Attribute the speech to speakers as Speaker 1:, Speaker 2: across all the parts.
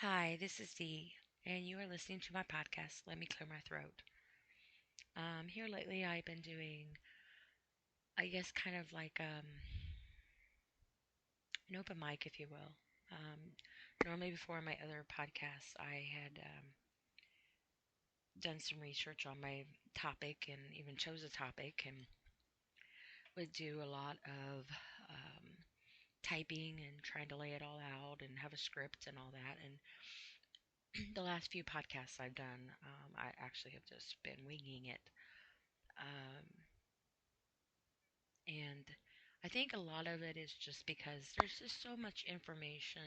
Speaker 1: Hi, this is Dee, and you are listening to my podcast, Let Me Clear My Throat. Here lately, I've been doing, I guess, kind of like an open mic, if you will. Um, Normally, before my other podcasts, I had done some research on my topic and even chose a topic and would do a lot of um, typing and trying to lay it all out and have a script and all that. And the last few podcasts I've done, I actually have just been winging it. Um, And I think a lot of it is just because there's just so much information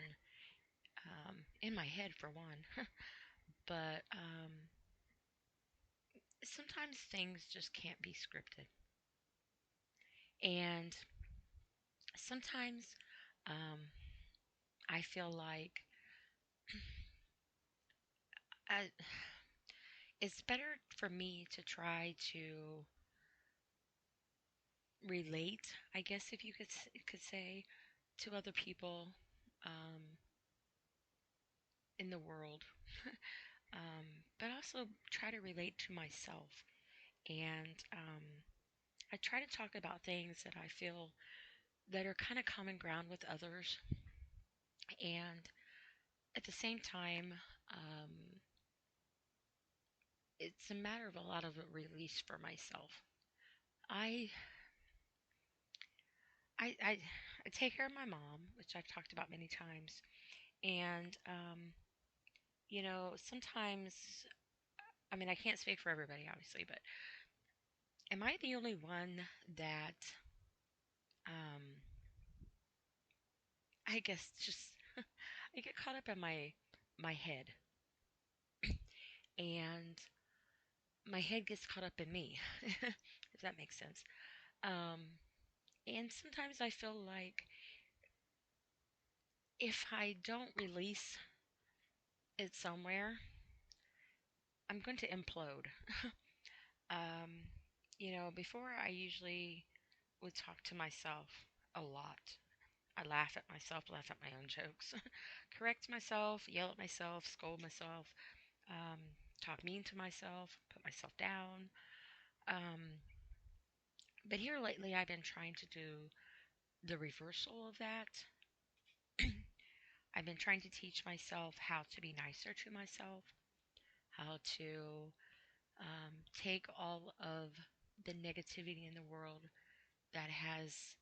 Speaker 1: in my head, for one. But sometimes things just can't be scripted. And sometimes um, I feel like I, it's better for me to try to relate, I guess, if you could say, to other people um, in the world, but also try to relate to myself. And I try to talk about things that I feel that are kind of common ground with others, and at the same time, um, it's a matter of a lot of a release for myself. I, I, I, I take care of my mom, which I've talked about many times, and sometimes, I mean, I can't speak for everybody, obviously, but am I the only one that, um, I guess, just I get caught up in my head, and my head gets caught up in me, if that makes sense. Um, and sometimes I feel like if I don't release it somewhere, I'm going to implode. um, Before I usually would talk to myself a lot. I laugh at myself, laugh at my own jokes, correct myself, yell at myself, scold myself, um, talk mean to myself, put myself down. Um, but here lately, I've been trying to do the reversal of that. I've been trying to teach myself how to be nicer to myself, how to take all of the negativity in the world that has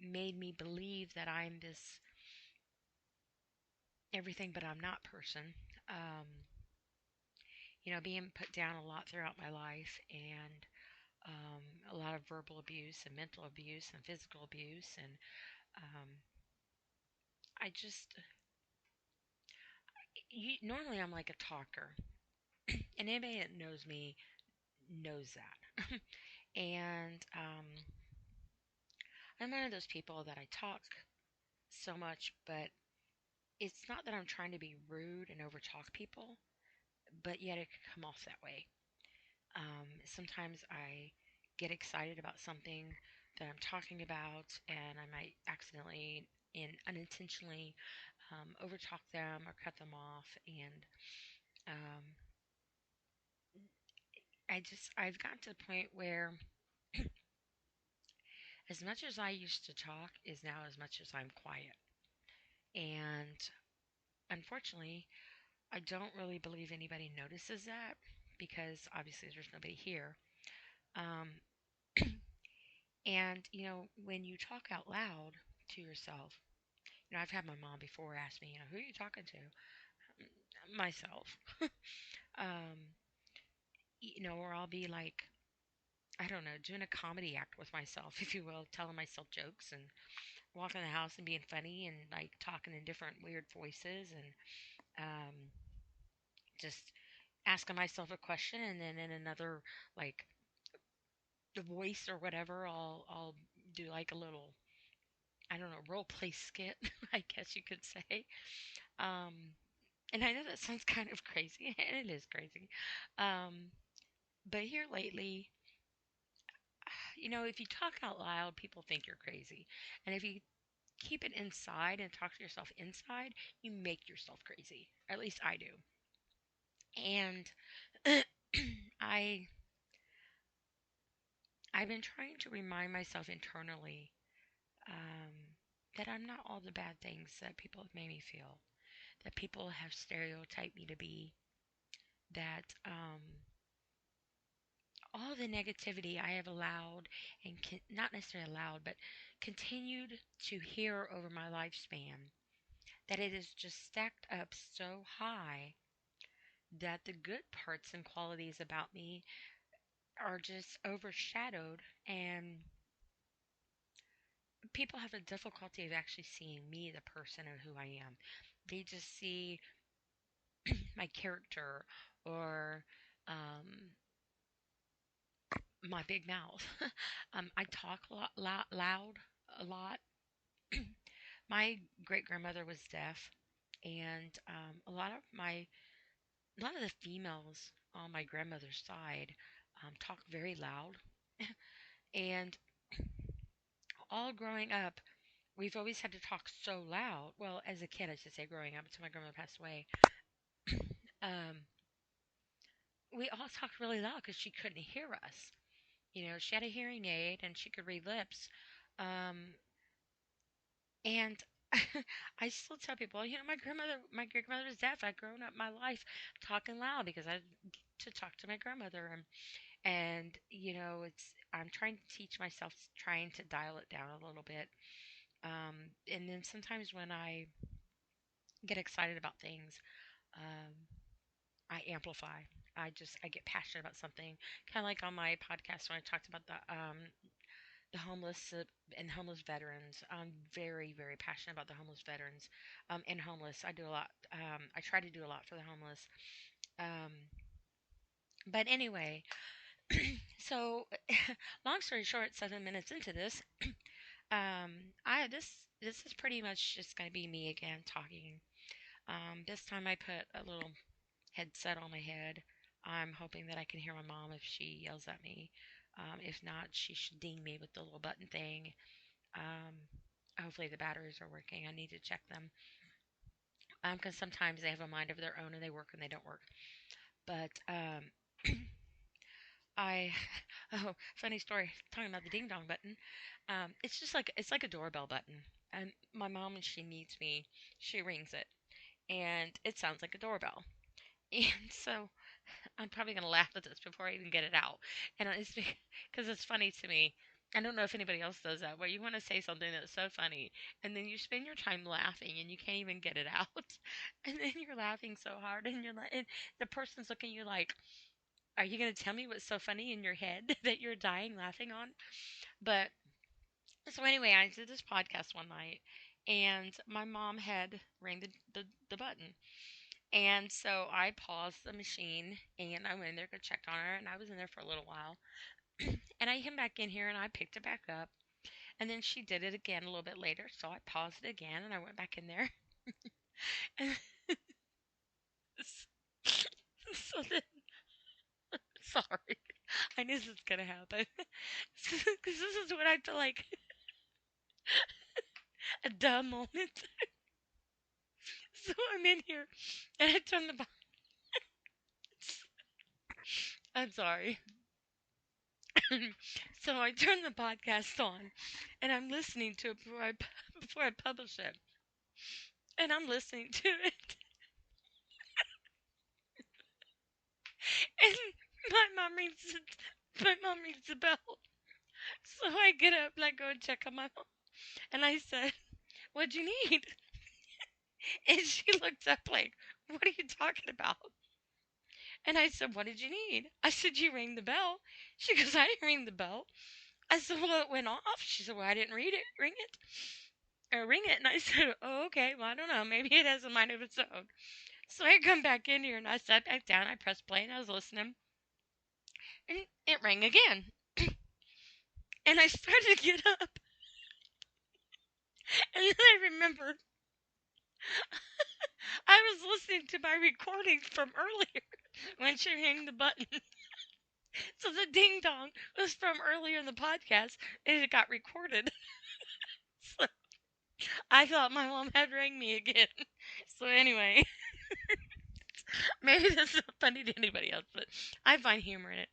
Speaker 1: made me believe that I'm this everything but I'm not person. Um, Being put down a lot throughout my life, and a lot of verbal abuse and mental abuse and physical abuse. And um, I just, normally I'm like a talker, and anybody that knows me knows that. And I'm one of those people that I talk so much, but it's not that I'm trying to be rude and overtalk people, but yet it could come off that way. Sometimes I get excited about something that I'm talking about, and I might accidentally and unintentionally overtalk them or cut them off. And um, I've gotten to the point where as much as I used to talk is now as much as I'm quiet. And unfortunately, I don't really believe anybody notices that because obviously there's nobody here. Um, and when you talk out loud to yourself, I've had my mom before ask me, who are you talking to? Myself. um, or I'll be like, I don't know, doing a comedy act with myself, if you will, telling myself jokes and walking the house and being funny and like talking in different weird voices and um, just asking myself a question, and then in another like the voice or whatever, I'll do like a little, I don't know, role play skit, I guess you could say. Um, and I know that sounds kind of crazy, and it is crazy. Um, but here lately, if you talk out loud, people think you're crazy, and if you keep it inside and talk to yourself inside, you make yourself crazy. At least I do. And I I've been trying to remind myself internally that I'm not all the bad things that people have made me feel, that people have stereotyped me to be, that all the negativity I have allowed and not necessarily allowed, but continued to hear over my lifespan, that it is just stacked up so high that the good parts and qualities about me are just overshadowed, and people have a difficulty of actually seeing me, the person, of who I am. They just see my character or um, my big mouth. I talk loud a lot. My great grandmother was deaf, and a lot of the females on my grandmother's side talk very loud. And all growing up, we've always had to talk so loud. Well, as a kid, I should say, growing up until my grandmother passed away, um, we all talked really loud because she couldn't hear us. She had a hearing aid and she could read lips. Um, and I still tell people, my great grandmother was deaf. I've grown up my life talking loud because I had to talk to my grandmother, and I'm trying to teach myself, trying to dial it down a little bit. And then sometimes when I get excited about things, um, I amplify. I get passionate about something, kind of like on my podcast when I talked about the homeless and homeless veterans. I'm very, very passionate about the homeless veterans and homeless. I do a lot. I try to do a lot for the homeless. Um, but anyway, so long story short, 7 minutes into this, I this is pretty much just gonna be me again talking. This time I put a little headset on my head. I'm hoping that I can hear my mom if she yells at me. If not, she should ding me with the little button thing. Um, Hopefully the batteries are working. I need to check them. Because sometimes they have a mind of their own and they work and they don't work. But I oh, funny story. Talking about the ding dong button. It's like a doorbell button. And my mom, when she needs me, she rings it, and it sounds like a doorbell. And so I'm probably going to laugh at this before I even get it out. And it's because it's funny to me. I don't know if anybody else does that, where you want to say something that's so funny, and then you spend your time laughing, and you can't even get it out, and then you're laughing so hard, and you're like, and the person's looking at you like, "Are you going to tell me what's so funny in your head that you're dying laughing on?" But so anyway, I did this podcast one night, and my mom had rang the button, and so I paused the machine and I went in there to check on her, and I was in there for a little while. And I came back in here and I picked it back up. And then she did it again a little bit later, so I paused it again and I went back in there. And so then, sorry, I knew this was gonna happen. Because this is what I feel like a dumb moment. So I'm in here and I turn the. I'm sorry. So I turn the podcast on and I'm listening to it before I publish it. And I'm listening to it. And my mom rings the bell. So I get up and I go and check on my mom. And I said, "What'd you need?" And she looked up like, "What are you talking about?" And I said, "What did you need?" I said, "You rang the bell." She goes, "I didn't ring the bell." I said, "Well, it went off." She said, "Well, I didn't ring it. Or ring it." And I said, "Oh, okay. Well, I don't know. Maybe it has a mind of its own." So I come back in here and I sat back down. I pressed play and I was listening. And it rang again. And I started to get up. And then I remembered I was listening to my recordings from earlier when she rang the button. So the ding dong was from earlier in the podcast and it got recorded. So I thought my mom had rang me again. So anyway, maybe that's not funny to anybody else, but I find humor in it.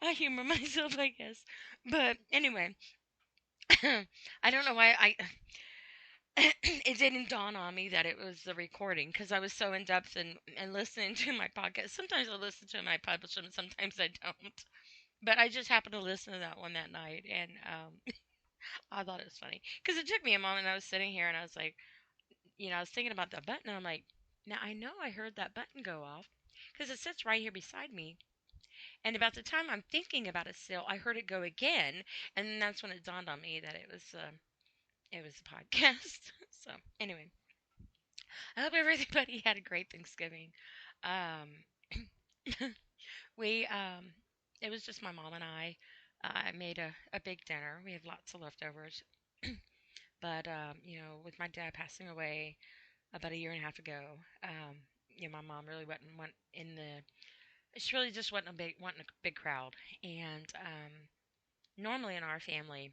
Speaker 1: I humor myself, I guess. But anyway, I don't know why I it didn't dawn on me that it was the recording because I was so in depth and listening to my podcast. Sometimes I listen to my publish them, sometimes I don't. But I just happened to listen to that one that night, and I thought it was funny because it took me a moment. I was sitting here and I was like, I was thinking about that button, and I'm like, now I know I heard that button go off because it sits right here beside me. And about the time I'm thinking about it still, I heard it go again, and then that's when it dawned on me that it was a podcast. So anyway, I hope everybody had a great Thanksgiving. Um, we it was just my mom and I. I made a big dinner. We have lots of leftovers. But with my dad passing away about a year and a half ago, my mom really wasn't went in the. She really just wasn't a big crowd. And normally in our family,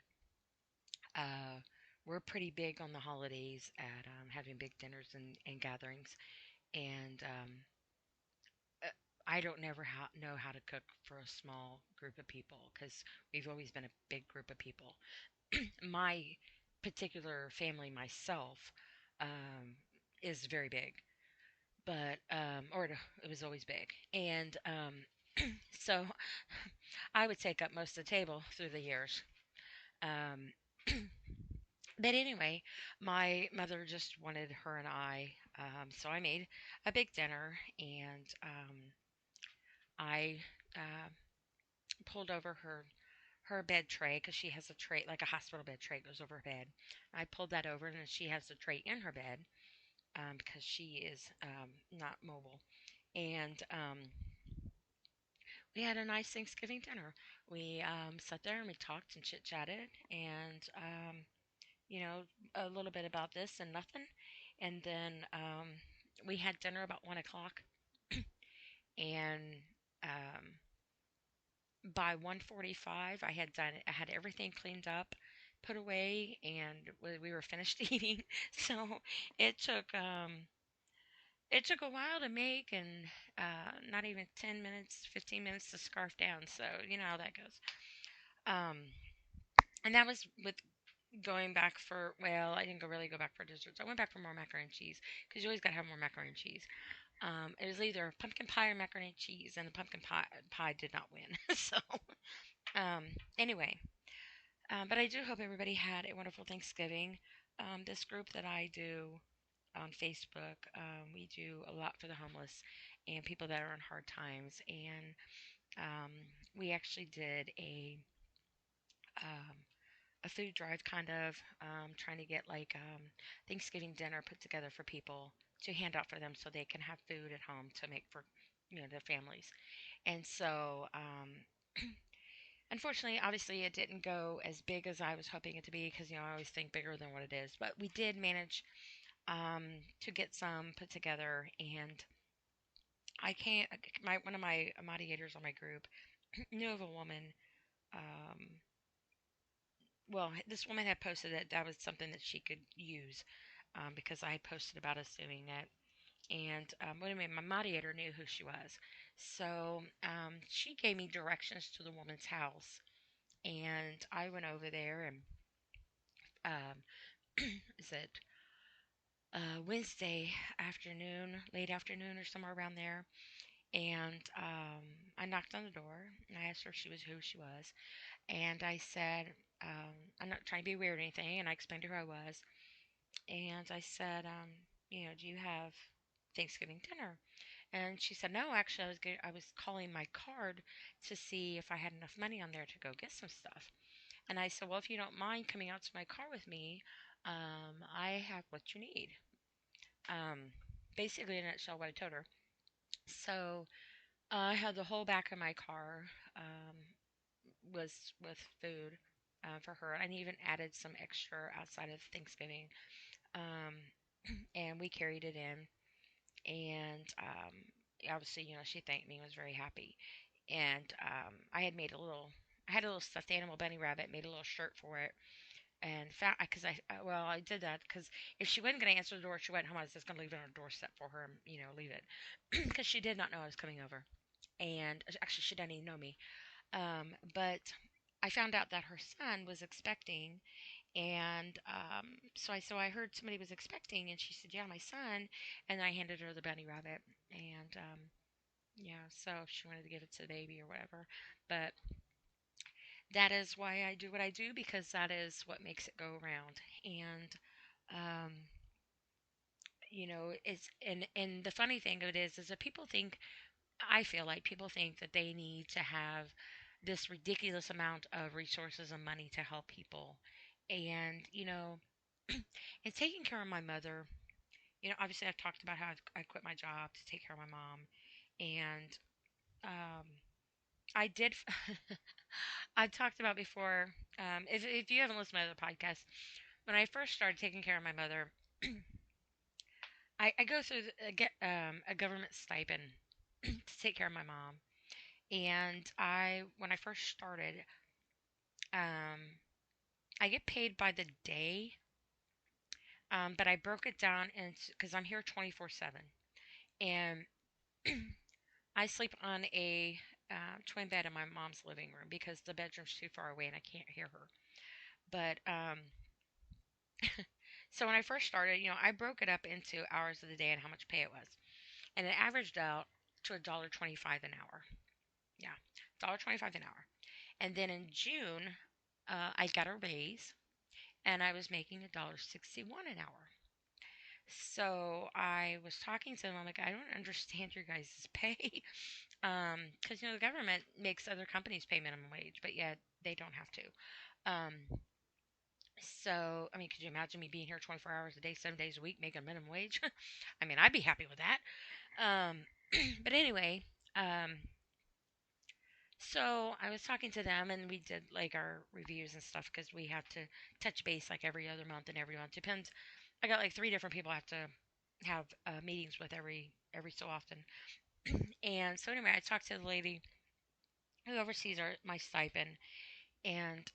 Speaker 1: uh, we're pretty big on the holidays at having big dinners and gatherings. And uh, I don't never know how to cook for a small group of people because we've always been a big group of people. My particular family, myself, um, is very big, but or it was always big, and so I would take up most of the table through the years. Um, but anyway, my mother just wanted her and I, so I made a big dinner, and I uh, pulled over her bed tray because she has a tray like a hospital bed tray goes over her bed. I pulled that over, and then she has the tray in her bed because she is not mobile. And we had a nice Thanksgiving dinner. We sat there and we talked and chit chatted, and you know a little bit about this and nothing. And then we had dinner about 1 o'clock, and um, by 1:45 I had done I had everything cleaned up, put away, and we were finished eating. So it took um it took a while to make, and not even 10 minutes, 15 minutes to scarf down. So you know how that goes. Um and that was with going back for, well, I didn't really go back for desserts. I went back for more macaroni and cheese because you always got to have more macaroni and cheese. It was either pumpkin pie or macaroni and cheese, and the pumpkin pie did not win. So um, anyway, but I do hope everybody had a wonderful Thanksgiving. This group that I do on Facebook, we do a lot for the homeless and people that are in hard times. And um, we actually did um, a food drive, kind of trying to get like Thanksgiving dinner put together for people to hand out for them so they can have food at home to make for their families. And so unfortunately, obviously, it didn't go as big as I was hoping it to be because I always think bigger than what it is. But we did manage to get some put together, and I can't. My one of my moderators on my group knew of a woman. Um, well, this woman had posted that that was something that she could use because I had posted about us doing it. And wait a minute, my moderator knew who she was, so she gave me directions to the woman's house, and I went over there and um, is it Wednesday afternoon, late afternoon, or somewhere around there. And I knocked on the door and I asked her if she was who she was. And I said, I'm not trying to be weird or anything. And I explained to her who I was. And I said, do you have Thanksgiving dinner? And she said, no, actually, I was calling my card to see if I had enough money on there to go get some stuff. And I said, well, if you don't mind coming out to my car with me, I have what you need. Um, Basically, in a nutshell, what I told her. So I had the whole back of my car was with food for her. I even added some extra outside of Thanksgiving, um, and we carried it in. And obviously, she thanked me and was very happy. And I had a little stuffed animal bunny rabbit, made a little shirt for it, and found because well, I did that because if she wasn't going to answer the door, she went home. I was just going to leave it on her doorstep for her and leave it because she did not know I was coming over, and actually she didn't even know me. But I found out that her son was expecting, and so I heard somebody was expecting, and she said, "Yeah, my son," and I handed her the bunny rabbit, and yeah, so she wanted to give it to the baby or whatever, but that is why I do what I do because that is what makes it go around. And um, it's and the funny thing of it is that people think I feel like people think that they need to have this ridiculous amount of resources and money to help people. And in taking care of my mother, obviously I've talked about how I quit my job to take care of my mom, and um, I did. I've talked about before. If you haven't listened to my other podcast, when I first started taking care of my mother, I go through get a government stipend to take care of my mom, and when I first started, um, I get paid by the day, but I broke it down into because I'm here 24/7, and I sleep on a twin bed in my mom's living room because the bedroom's too far away and I can't hear her. But so when I first started, I broke it up into hours of the day and how much pay it was, and it averaged out to $1.25 an hour. Yeah, $1.25 an hour. And then in June, I got a raise, and I was making $1.61 an hour. So I was talking to them. I'm like, I don't understand your guys' pay, because the government makes other companies pay minimum wage, but yet they don't have to. Um, so I mean, could you imagine me being here 24 hours a day, 7 days a week, making minimum wage? I mean, I'd be happy with that. Um, but anyway, um, so I was talking to them, and we did like our reviews and stuff because we have to touch base like every other month and every month depends. I got like three different people I have to have meetings with every so often. And so anyway, I talked to the lady who oversees my stipend, and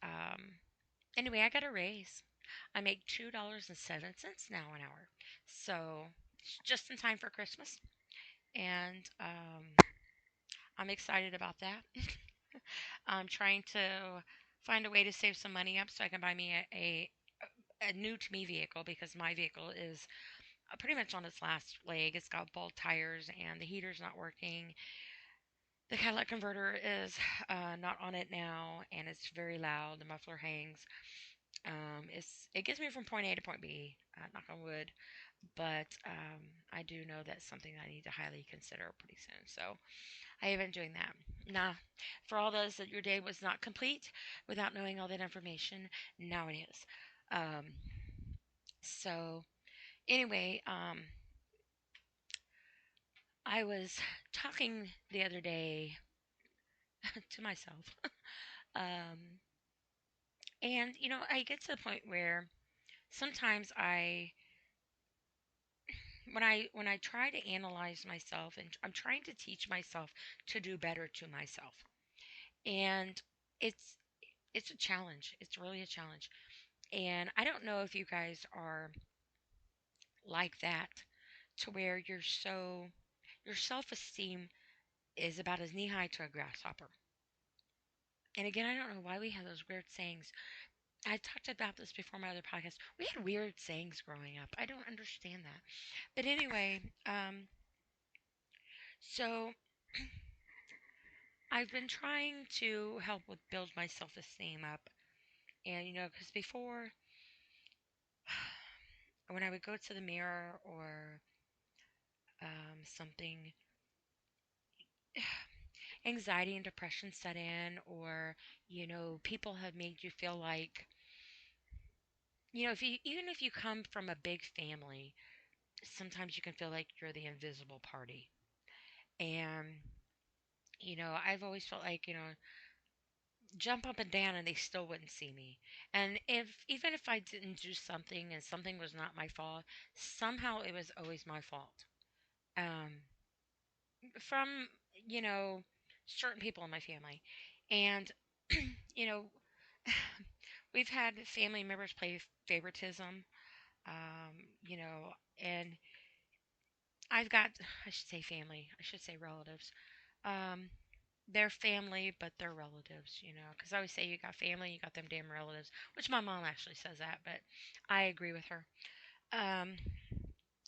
Speaker 1: anyway, I got a raise. I make $2.07 now an hour, so it's just in time for Christmas, and I'm excited about that. I'm trying to find a way to save some money up so I can buy me a new to me vehicle because my vehicle is pretty much on its last leg. It's got bald tires and the heater's not working. The catalytic converter is not on it now, and it's very loud. The muffler hangs. It gets me from point A to point B. Knock on wood, but I do know that's something I need to highly consider pretty soon. So I have been doing that. Now, for all those that your day was not complete without knowing all that information, now it is. Um, so anyway, I was talking the other day to myself, um, and I get to the point where sometimes when I try to analyze myself, and I'm trying to teach myself to do better to myself, and it's it's a challenge. It's really a challenge. And I don't know if you guys are like that, to where your self-esteem is about as knee high to a grasshopper. And again, I don't know why we have those weird sayings. I talked about this before my other podcast. We had weird sayings growing up. I don't understand that. But anyway, so I've been trying to help with build my self-esteem up. And because before, when I would go to the mirror or something, anxiety and depression set in, or people have made you feel like, if you even if you come from a big family, sometimes you can feel like you're the invisible party. And I've always felt like, jump up and down and they still wouldn't see me. And if even if I didn't do something and something was not my fault, somehow it was always my fault. um from you know certain people in my family. And you know we've had family members play favoritism, you know, and I've got, I should say family, I should say relatives. Um, they're family, but they're relatives, you know, because I always say you got family, you got them damn relatives, which my mom actually says that, but I agree with her. Um,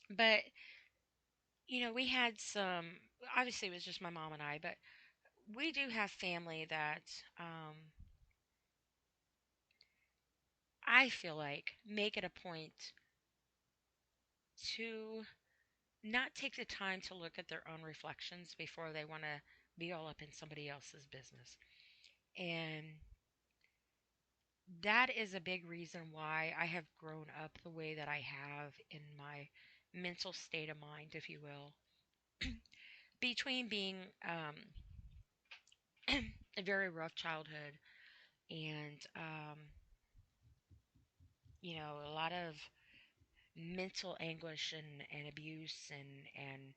Speaker 1: but, you know, we had some, obviously it was just my mom and I, but we do have family that I feel like make it a point to not take the time to look at their own reflections before they want to be all up in somebody else's business. And that is a big reason why I have grown up the way that I have in my mental state of mind, if you will, between being a very rough childhood and, you know, a lot of mental anguish and abuse and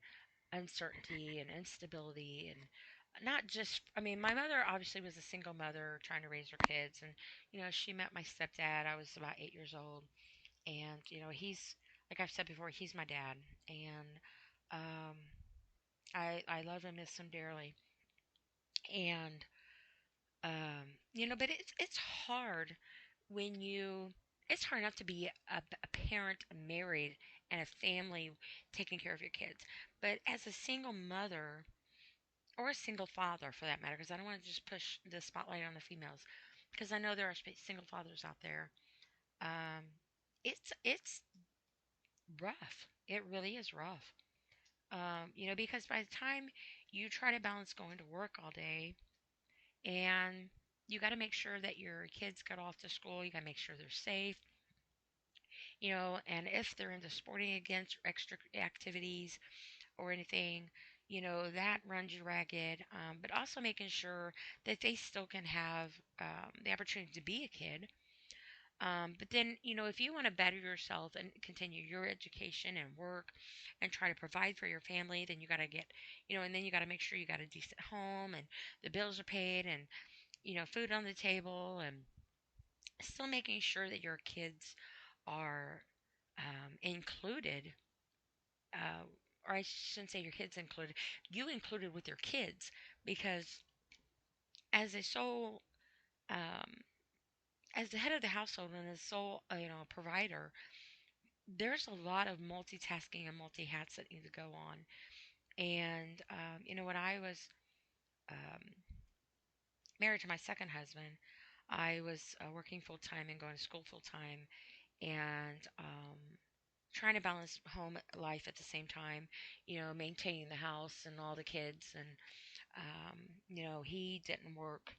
Speaker 1: uncertainty and instability and not just I mean my mother obviously was a single mother trying to raise her kids and you know she met my stepdad. I was about 8 years old and you know he's like I've said before he's my dad and um I love and miss him dearly and you know but it's hard when you it's hard enough to be a parent married and a family taking care of your kids but as a single mother or a single father for that matter, because I don't want to just push the spotlight on the females, because I know there are single fathers out there. Um, it's rough. It really is rough. You know, because by the time you try to balance going to work all day, and you got to make sure that your kids get off to school, you got to make sure they're safe, you know, and if they're into sporting events or extra activities, or anything, you know, that runs you ragged. But also making sure that they still can have the opportunity to be a kid. But then, you know, if you want to better yourself and continue your education and work and try to provide for your family, then you got to get, you know, and then you got to make sure you got a decent home and the bills are paid and, you know, food on the table and still making sure that your kids are included uh, or I shouldn't say your kids included, you included with your kids because as a sole, um, as the head of the household and as sole, you know, provider, there's a lot of multitasking and multi hats that need to go on. And you know, when I was um, married to my second husband, I was working full time and going to school full time, and trying to balance home life at the same time. You know, maintaining the house and all the kids and you know, he didn't work,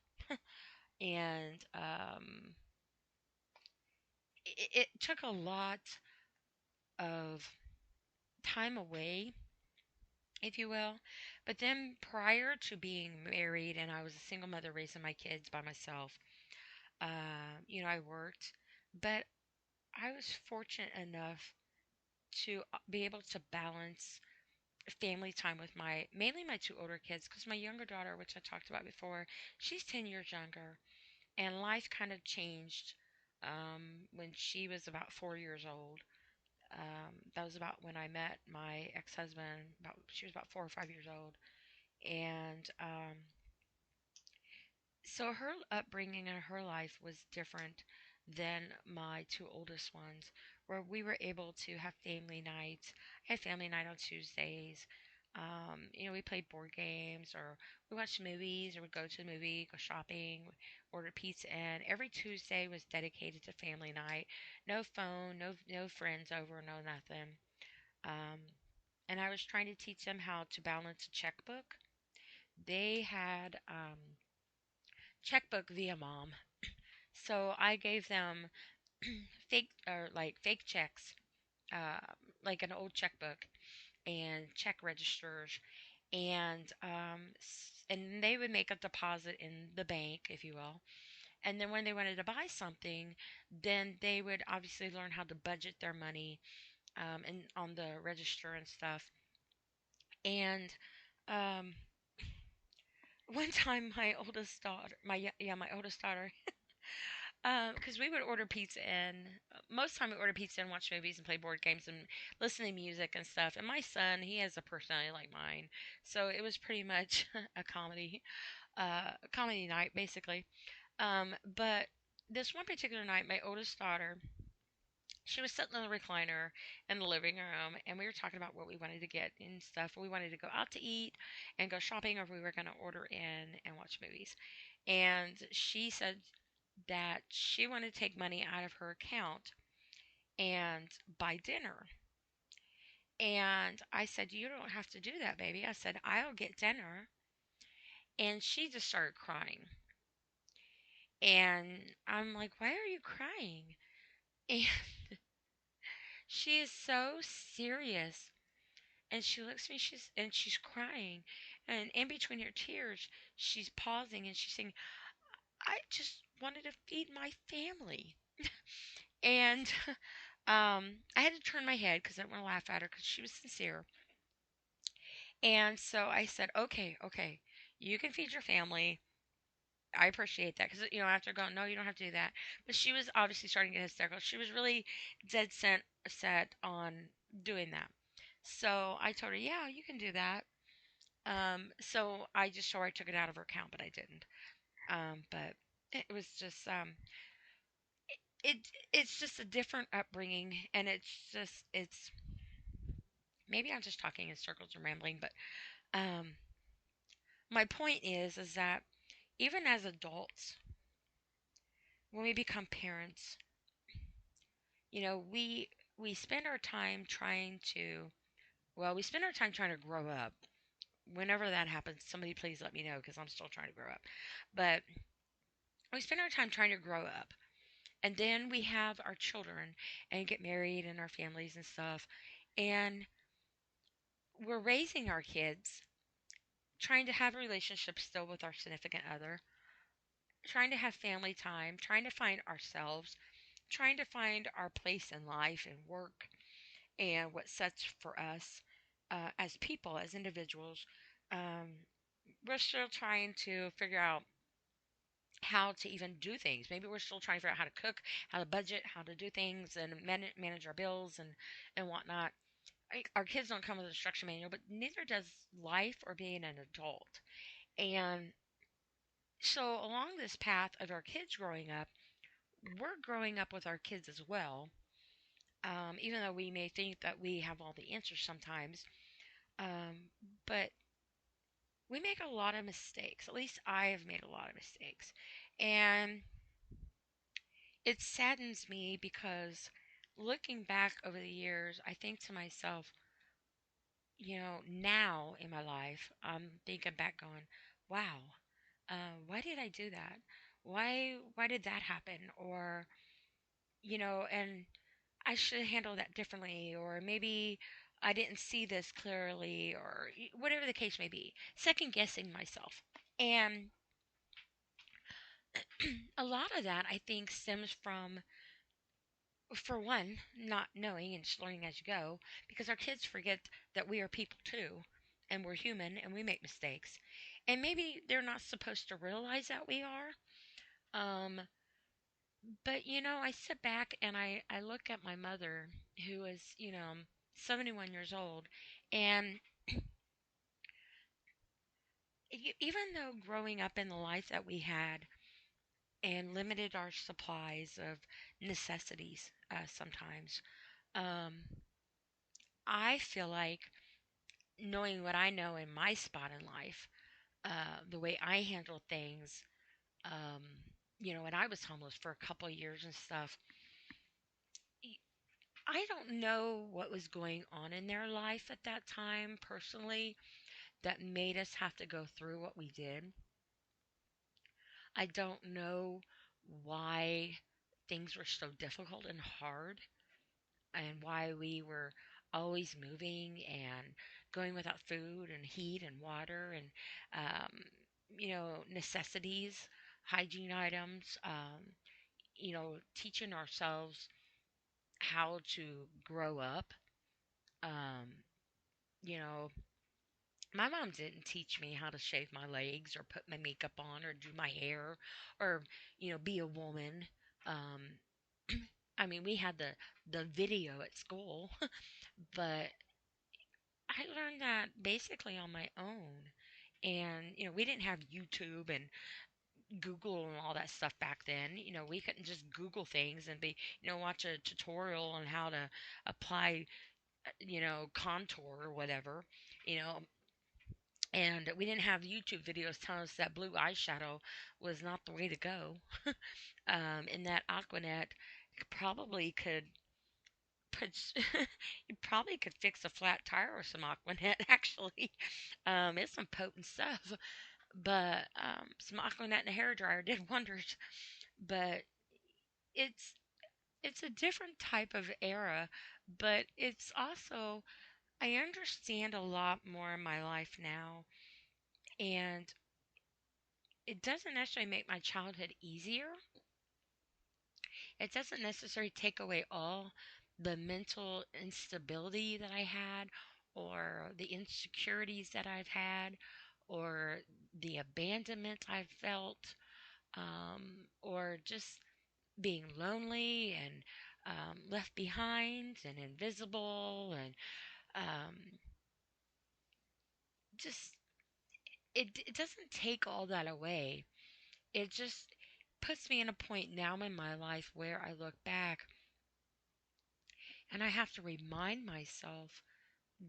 Speaker 1: and it took a lot of time away, if you will. But then prior to being married, and I was a single mother raising my kids by myself, you know, I worked, but I was fortunate enough to be able to balance family time with my mainly my two older kids because my younger daughter, which I talked about before, she's 10 years younger and life kind of changed when she was about 4 years old. That was about when I met my ex-husband. About she was about 4 or 5 years old, and so her upbringing and her life was different than my two oldest ones, where we were able to have family nights. I had family night on Tuesdays. You know, we played board games or we watched movies or we'd go to the movie, go shopping, order pizza and every Tuesday was dedicated to family night. No phone, no friends over, no nothing. Um, and I was trying to teach them how to balance a checkbook. They had checkbook via mom. So I gave them fake or like fake checks, uh, like an old checkbook and check registers, and and they would make a deposit in the bank, if you will. And then when they wanted to buy something, then they would obviously learn how to budget their money and on the register and stuff. And um, one time, my oldest daughter, my oldest daughter, Because we would order pizza and most time we order pizza and watch movies and play board games and listen to music and stuff. And my son, he has a personality like mine, so it was pretty much a comedy night basically. But this one particular night, my oldest daughter, she was sitting in the recliner in the living room, and we were talking about what we wanted to get and stuff. We wanted to go out to eat and go shopping, or if we were going to order in and watch movies. And she said that she wanted to take money out of her account and buy dinner. And I said, "You don't have to do that, baby." I said, "I'll get dinner." And she just started crying. And I'm like, "Why are you crying?" And she is so serious. And she looks at me, she's crying. And in between her tears, she's pausing and she's saying, "I just wanted to feed my family." And I had to turn my head because I didn't want to laugh at her because she was sincere. And so I said, "Okay, okay, you can feed your family. I appreciate that." Because, after going, "No, you don't have to do that." But she was obviously starting to get hysterical. She was really set on doing that. So I told her, "Yeah, you can do that." So I just told her I took it out of her account, but I didn't. But it was just it it's just a different upbringing, and it's maybe I'm just talking in circles and rambling, but um, my point is that even as adults, when we become parents, we spend our time trying to we spend our time trying to grow up. Whenever that happens, somebody please let me know because I'm still trying to grow up. But we spend our time trying to grow up. And then we have our children and get married and our families and stuff. And we're raising our kids, trying to have a relationship still with our significant other, trying to have family time, trying to find ourselves, trying to find our place in life and work and what sets for us as people, as individuals. Um, we're still trying to figure out how to even do things. Maybe we're still trying to figure out how to cook, how to budget, how to do things, and manage our bills and whatnot. Our kids don't come with an instruction manual, but neither does life or being an adult. And so, along this path of our kids growing up, we're growing up with our kids as well. Even though we may think that we have all the answers sometimes, but we make a lot of mistakes. At least I have made a lot of mistakes. And it saddens me because looking back over the years, I think to myself, now in my life, I'm thinking back going, wow, why did I do that? Why did that happen? Or, and I should handle that differently, or maybe I didn't see this clearly, or whatever the case may be. Second guessing myself. And a lot of that, I think, stems from, for one, not knowing and just learning as you go, because our kids forget that we are people too, and we're human and we make mistakes. And maybe they're not supposed to realize that we are. Um, but, I sit back and I look at my mother, who is, 71 years old, and even though growing up in the life that we had and limited our supplies of necessities sometimes, um, I feel like knowing what I know in my spot in life, the way I handle things, um, when I was homeless for a couple of years and stuff, I don't know what was going on in their life at that time personally that made us have to go through what we did. I don't know why things were so difficult and hard and why we were always moving and going without food and heat and water and necessities, hygiene items, teaching ourselves how to grow up. um, you know my mom didn't teach me how to shave my legs or put my makeup on or do my hair or be a woman. Um, I mean, we had the video at school, but I learned that basically on my own. And we didn't have YouTube and Google and all that stuff back then. We couldn't just Google things and watch a tutorial on how to apply, contour or whatever. You know, and we didn't have YouTube videos telling us that blue eyeshadow was not the way to go. And that Aquanet probably could put, you probably could fix a flat tire with some Aquanet. Actually, it's some potent stuff. But some Aquanet and a hair dryer did wonders. But it's it's a different type of era, but it's also I understand a lot more in my life now, and it doesn't necessarily make my childhood easier. It doesn't necessarily take away all the mental instability that I had, or the insecurities that I've had, or the abandonment I've felt, or just being lonely and left behind and invisible, and um, just it doesn't take all that away. It just puts me in a point now in my life where I look back and I have to remind myself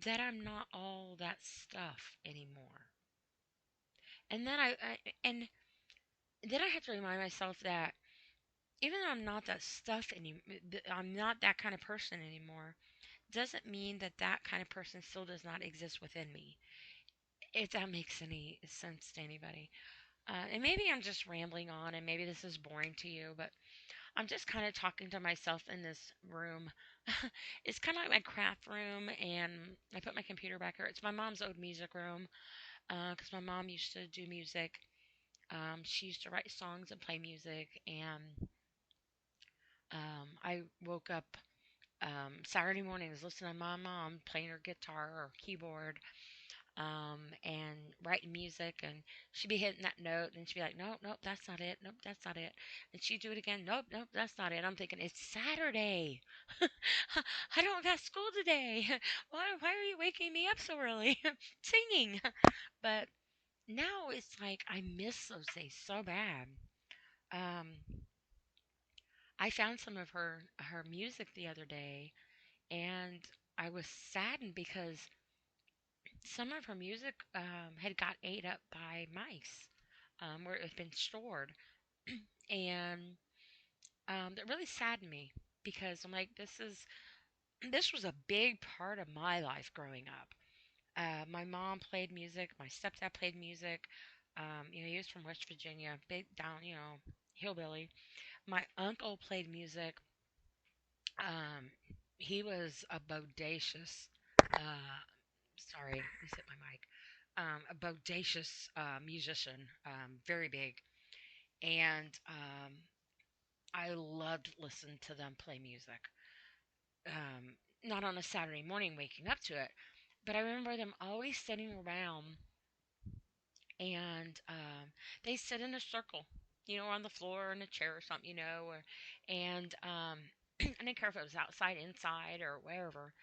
Speaker 1: that I'm not all that stuff anymore. And then and then I have to remind myself that even though I'm not that stuff anymore, I'm not that kind of person anymore, doesn't mean that that kind of person still does not exist within me. If that makes any sense to anybody. And maybe I'm just rambling on, and maybe this is boring to you, but I'm just kind of talking to myself in this room. It's kind of like my craft room, and I put my computer back here. It's my mom's old music room because my mom used to do music. She used to write songs and play music, and I woke up Saturday mornings listening to my mom playing her guitar or keyboard, and writing music, and she'd be hitting that note, and she'd be like, "Nope, nope, that's not it. Nope, that's not it." And she'd do it again. "Nope, nope, that's not it." I'm thinking, it's Saturday. I don't have school today. Why are you waking me up so early, singing? But now it's like I miss those days so bad. Um, I found some of her music the other day, and I was saddened because some of her music had got ate up by mice, where it had been stored, and that really saddened me because I'm like, this was a big part of my life growing up. My mom played music, my stepdad played music. He was from West Virginia, big down, hillbilly. My uncle played music. Um, he was a bodacious, sorry, let me set my mic. A bodacious musician, very big, and I loved listening to them play music. Not on a Saturday morning waking up to it, but I remember them always sitting around, and they sit in a circle, on the floor or in a chair or something, and I didn't care if it was outside, inside, or wherever,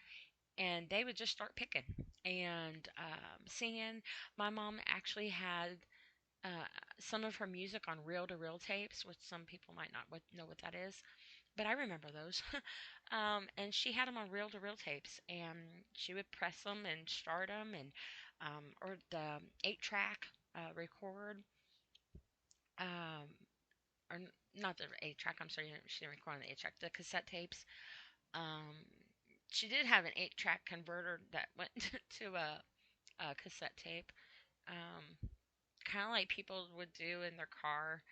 Speaker 1: and they would just start picking and singing. My mom actually had uh, some of her music on reel-to-reel tapes, which some people might not know what that is, but I remember those. And she had them on reel-to-reel tapes, and she would press them and start them, and or the 8-track record, um, not the 8-track. I'm sorry, she didn't record on the 8-track. The cassette tapes. Um, she did have an 8-track converter that went to a cassette tape. Um, Kind of like people would do in their car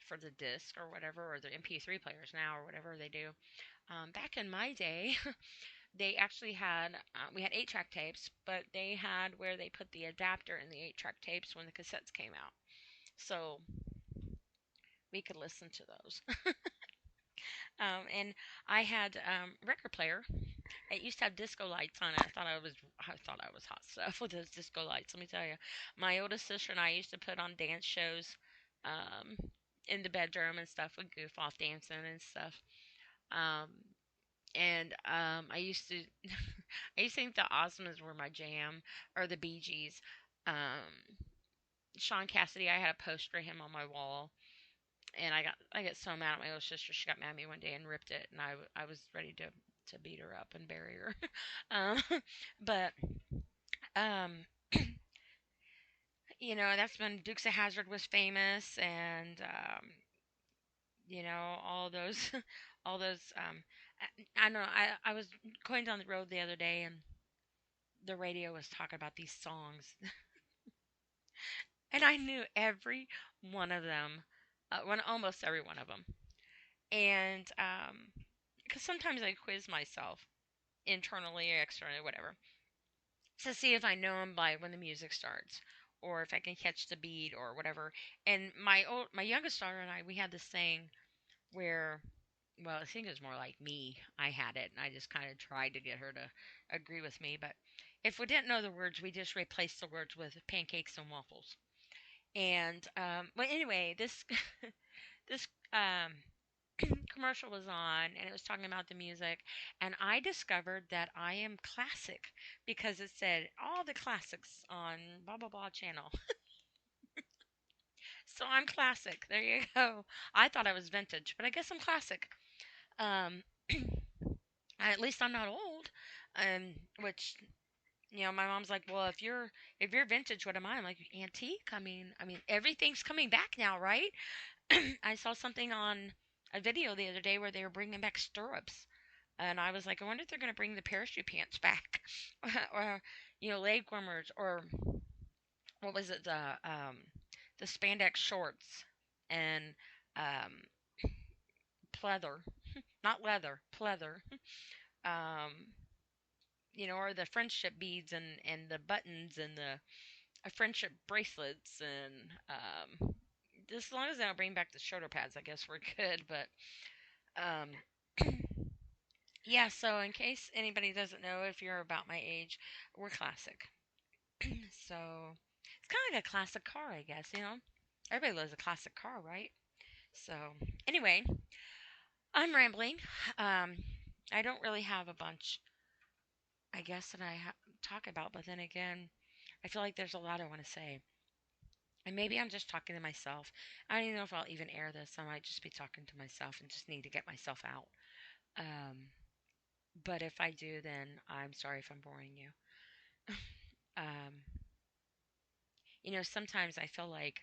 Speaker 1: for the disc or whatever, or the MP3 players now, or whatever they do. Back in my day, they actually had we had 8-track tapes, but they had where they put the adapter in the 8-track tapes when the cassettes came out, so we could listen to those. And I had record player. It used to have disco lights on it. I thought I was hot stuff with those disco lights. Let me tell you, my oldest sister and I used to put on dance shows. Um, in the bedroom and stuff. We goof off dancing and stuff. Um, and I used to I used to think the Osmonds were my jam, or the Bee Gees. Sean Cassidy, I had a poster of him on my wall, and I got so mad at my little sister. She got mad at me one day and ripped it, and I was ready to beat her up and bury her. um, but um, that's when Dukes of Hazzard was famous, and all those all those. I don't know. I was going down the road the other day, and the radio was talking about these songs, and I knew every one of them, almost every one of them. And because sometimes I quiz myself internally or externally, whatever, to see if I know them by when the music starts, or if I can catch the beat or whatever. And my youngest daughter and I, we had this thing where, well, I think it was more like me. I had it, and I just kind of tried to get her to agree with me. But if we didn't know the words, we just replaced the words with pancakes and waffles. And well, anyway, this commercial was on, and it was talking about the music, and I discovered that I am classic because it said all the classics on blah blah blah channel. So I'm classic. There you go. I thought I was vintage, but I guess I'm classic. Um, at least I'm not old. Which my mom's like, well, if you're vintage, what am I? I'm like, antique. I mean, everything's coming back now, right? I saw something on a video the other day where they were bringing back stirrups, and I was like, I wonder if they're going to bring the parachute pants back, or leg warmers, or what was it, the spandex shorts, and um, pleather, not leather, pleather, um, or the friendship beads and the buttons and the friendship bracelets, and just as long as they don't bring back the shoulder pads, I guess we're good. But um, yeah, so in case anybody doesn't know, if you're about my age, we're classic. So it's kind of like a classic car, I guess. Everybody loves a classic car, right? So anyway, I'm rambling. Um, I don't really have a bunch, I guess, that talk about, but then again, I feel like there's a lot I want to say. And maybe I'm just talking to myself. I don't even know if I'll even air this. I might just be talking to myself and just need to get myself out. Um, but if I do, then I'm sorry if I'm boring you. Um, sometimes I feel like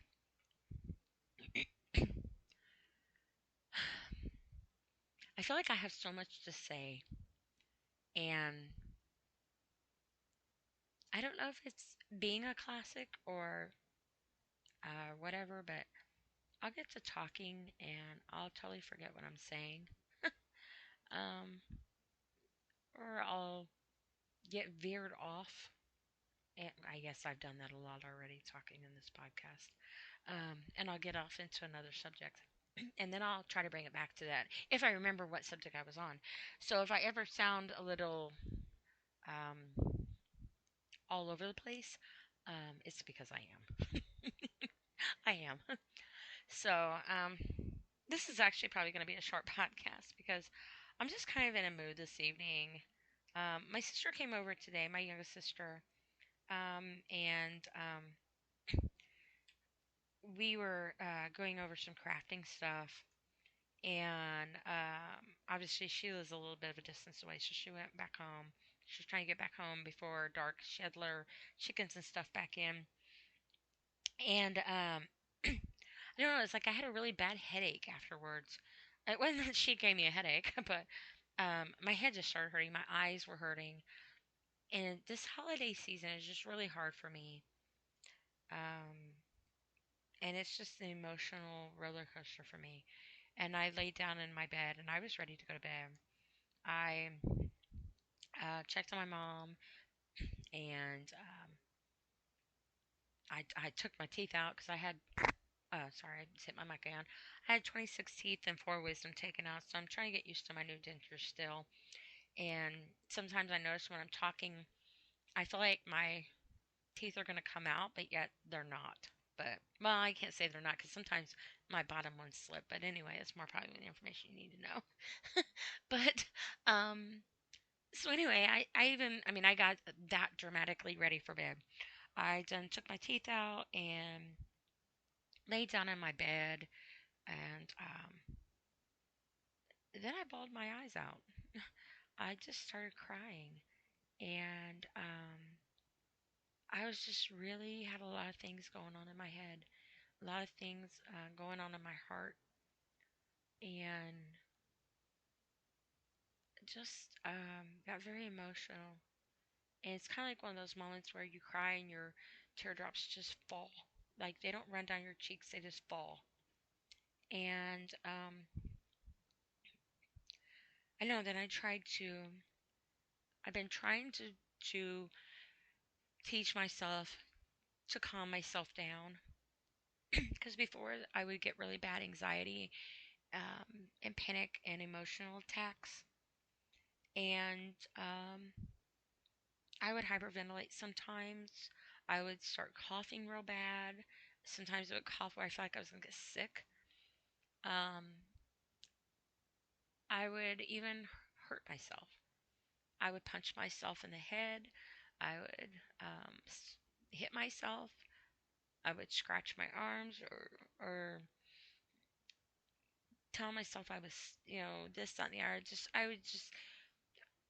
Speaker 1: I have so much to say, and I don't know if it's being a classic or whatever, but I'll get to talking and I'll totally forget what I'm saying. um, or I'll get veered off. And I guess I've done that a lot already talking in this podcast. And I'll get off into another subject. And then I'll try to bring it back to that if I remember what subject I was on. So if I ever sound a little um, all over the place, it's because I am. I am. So this is actually probably going to be a short podcast because I'm just kind of in a mood this evening. My sister came over today, my youngest sister, and we were going over some crafting stuff. And obviously, she lives a little bit of a distance away, so she went back home. She was trying to get back home before dark. She had her chickens and stuff back in. And I don't know, it's like I had a really bad headache afterwards. It wasn't that she gave me a headache, but my head just started hurting. My eyes were hurting. And this holiday season is just really hard for me. Um, and it's just an emotional roller coaster for me. And I laid down in my bed and I was ready to go to bed. I checked on my mom, and I took my teeth out because I had, sorry, I just hit my mic again. I had 26 teeth and 4 wisdom taken out, so I'm trying to get used to my new dentures still. And sometimes I notice when I'm talking, I feel like my teeth are going to come out, but yet they're not. But, well, I can't say they're not because sometimes my bottom ones slip. But anyway, that's more probably the information you need to know. But, um, so anyway, I mean, I got that dramatically ready for bed. I done took my teeth out and laid down in my bed, and then I bawled my eyes out. I just started crying, and I was just really had a lot of things going on in my head, a lot of things going on in my heart, and just got very emotional. And it's kind of like one of those moments where you cry and your teardrops just fall. Like they don't run down your cheeks, they just fall. And I know that I've been trying to teach myself to calm myself down. Because before I would get really bad anxiety and panic and emotional attacks. And I would hyperventilate sometimes. I would start coughing real bad. Sometimes I would cough where I felt like I was going to get sick. Um, I would even hurt myself. I would punch myself in the head. I would hit myself. I would scratch my arms or tell myself I was, this, that, and the other.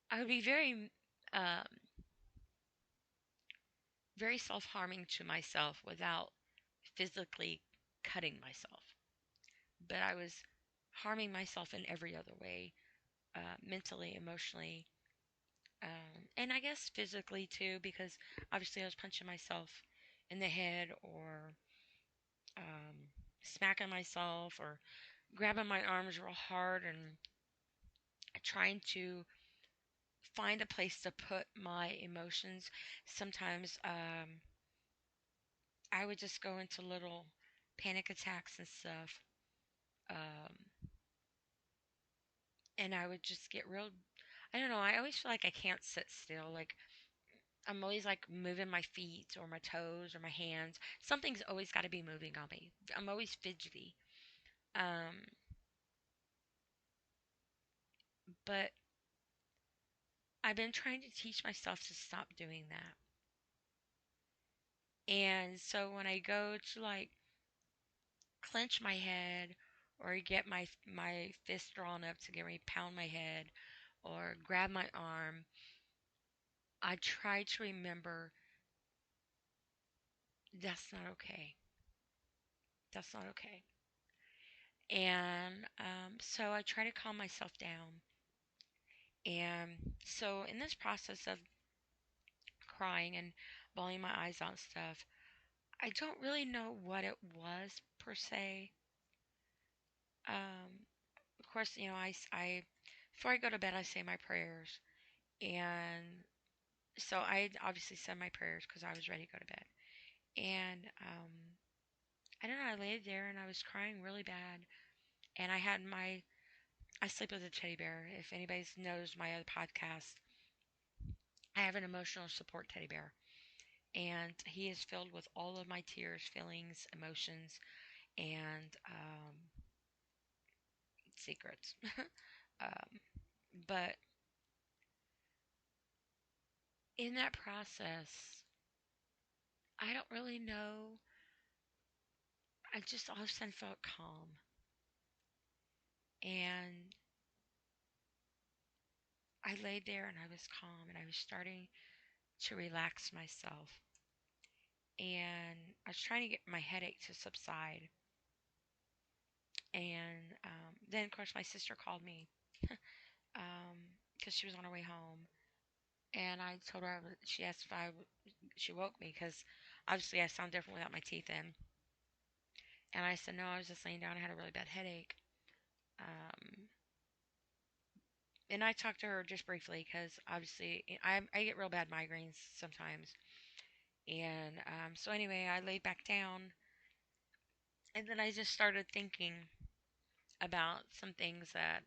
Speaker 1: I would be um, very self-harming to myself without physically cutting myself. But I was harming myself in every other way, mentally, emotionally, and I guess physically too, because obviously I was punching myself in the head or um, smacking myself or grabbing my arms real hard and trying to find a place to put my emotions. Sometimes I would just go into little panic attacks and stuff. Um, and I would just get real. I don't know. I always feel like I can't sit still. Like I'm always like moving my feet or my toes or my hands. Something's always got to be moving on me. I'm always fidgety. Um, but I've been trying to teach myself to stop doing that. And so when I go to like clench my head or get my fist drawn up to get ready to pound my head or grab my arm, I try to remember that's not okay. That's not okay. And so I try to calm myself down. And so in this process of crying and bawling my eyes out and stuff, I don't really know what it was per se. Of course, I before I go to bed, I say my prayers. And so I obviously said my prayers because I was ready to go to bed. And I don't know, I laid there and I was crying really bad. And I sleep with a teddy bear. If anybody knows my other podcast, I have an emotional support teddy bear. And he is filled with all of my tears, feelings, emotions, and secrets. um, but in that process, I don't really know. I just all of a sudden felt calm. And I laid there and I was calm and I was starting to relax myself. And I was trying to get my headache to subside. And then, of course, my sister called me because she was on her way home. And I told her, she asked if she woke me because obviously I sound different without my teeth in. And I said, no, I was just laying down. I had a really bad headache. Um, and I talked to her just briefly because obviously I get real bad migraines sometimes. And so anyway, I laid back down and then I just started thinking about some things that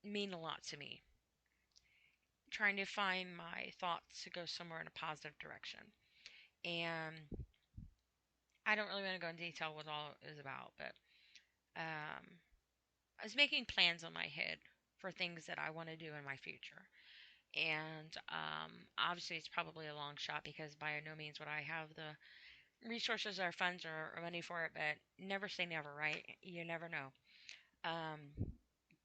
Speaker 1: mean a lot to me, trying to find my thoughts to go somewhere in a positive direction. And I don't really want to go into detail what all it is about, but um, I was making plans in my head for things that I want to do in my future. And obviously, it's probably a long shot because by no means would I have the resources or funds or money for it, but never say never, right? You never know. Um,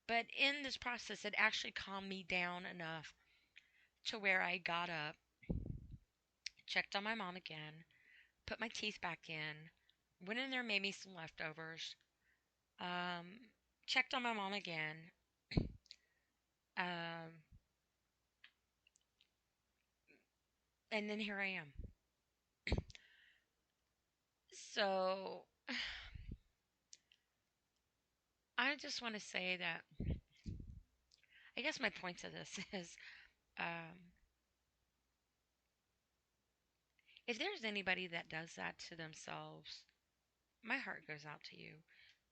Speaker 1: but in this process, it actually calmed me down enough to where I got up, checked on my mom again, put my teeth back in, went in there, made me some leftovers, um, checked on my mom again, um, and then here I am. So I just want to say that I guess my point to this is if there's anybody that does that to themselves, my heart goes out to you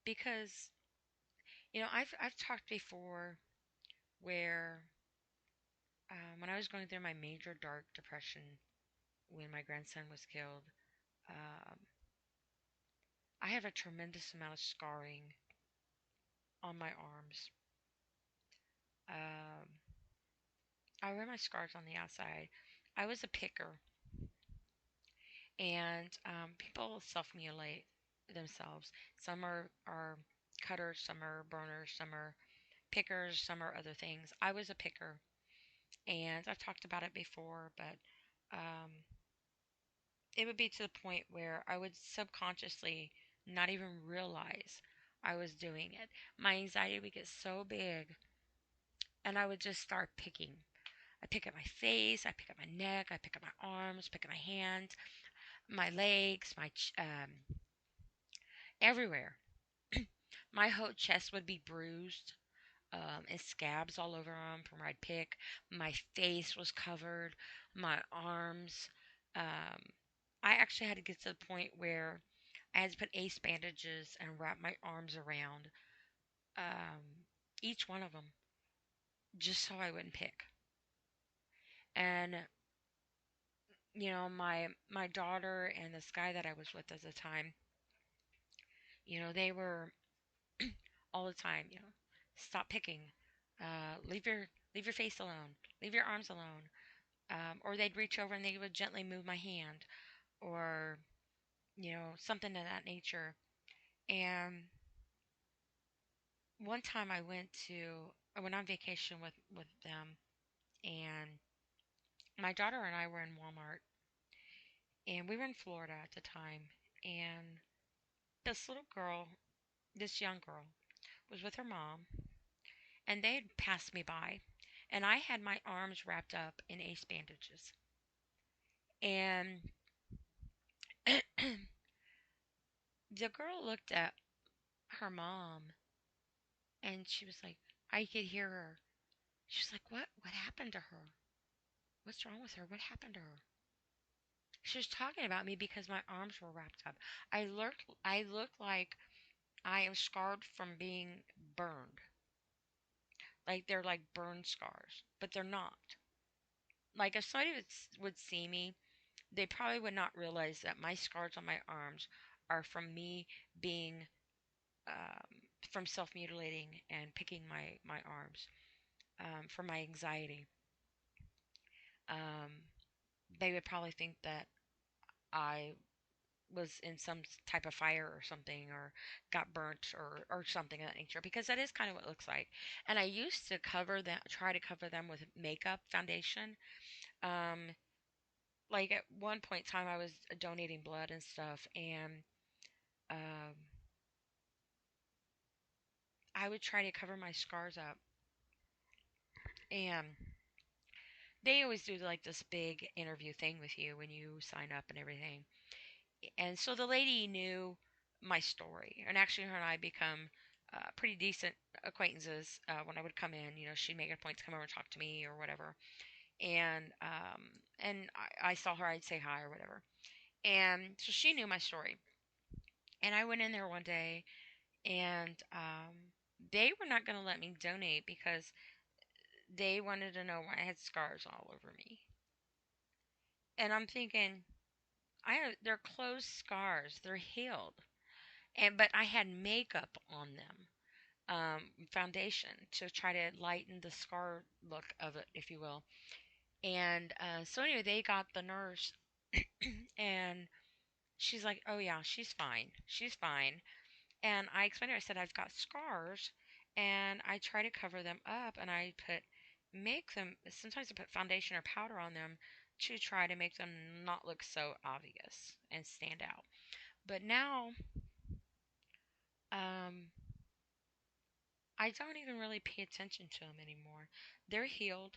Speaker 1: because I've talked before where when I was going through my major dark depression when my grandson was killed, um, I have a tremendous amount of scarring on my arms. Um, I wear my scars on the outside. I was a picker, and people self-mutilate themselves. Some are cutters, some are burners, some are pickers, some are other things. I was a picker, and I've talked about it before, but um, it would be to the point where I would subconsciously not even realize I was doing it. My anxiety would get so big, and I would just start picking. I pick at my face, I pick at my neck, I pick at my arms, pick at my hands, my legs, everywhere. My whole chest would be bruised, and scabs all over them from where I'd pick. My face was covered, my arms. Um, I actually had to get to the point where I had to put ace bandages and wrap my arms around each one of them just so I wouldn't pick. And my daughter and this guy that I was with at the time, they were all the time, stop picking, leave your face alone, leave your arms alone, or they'd reach over and they would gently move my hand, or something of that nature. And one time I went on vacation with them, and my daughter and I were in Walmart, and we were in Florida at the time, and this little girl, this young girl, was with her mom, and they had passed me by, and I had my arms wrapped up in ace bandages. And the girl looked at her mom, and she was like, I could hear her. She was like, What happened to her? What's wrong with her? What happened to her? She was talking about me because my arms were wrapped up. I look like I am scarred from being burned. Like they're like burn scars, but they're not. Like if somebody would see me, they probably would not realize that my scars on my arms are from me being from self mutilating and picking my arms, from my anxiety. Um, they would probably think that I was in some type of fire or something, or got burnt, or something of that nature, because that is kind of what it looks like. And I used to try to cover them with makeup foundation. Um, like at one point in time, I was donating blood and stuff, and um, I would try to cover my scars up. And they always do like this big interview thing with you when you sign up and everything. And so the lady knew my story, and actually her and I become pretty decent acquaintances. When I would come in, she'd make a point to come over and talk to me or whatever. And I saw her, I'd say hi or whatever. And so she knew my story. And I went in there one day, and they were not going to let me donate because they wanted to know why I had scars all over me. And I'm thinking, they're closed scars. They're healed. But I had makeup on them. Foundation to try to lighten the scar look of it, if you will. And so anyway, they got the nurse, and she's like, "Oh yeah, she's fine. She's fine." And I explained to her, I said, "I've got scars, and I try to cover them up, and I make them. Sometimes I put foundation or powder on them to try to make them not look so obvious and stand out. But now, um, I don't even really pay attention to them anymore. They're healed.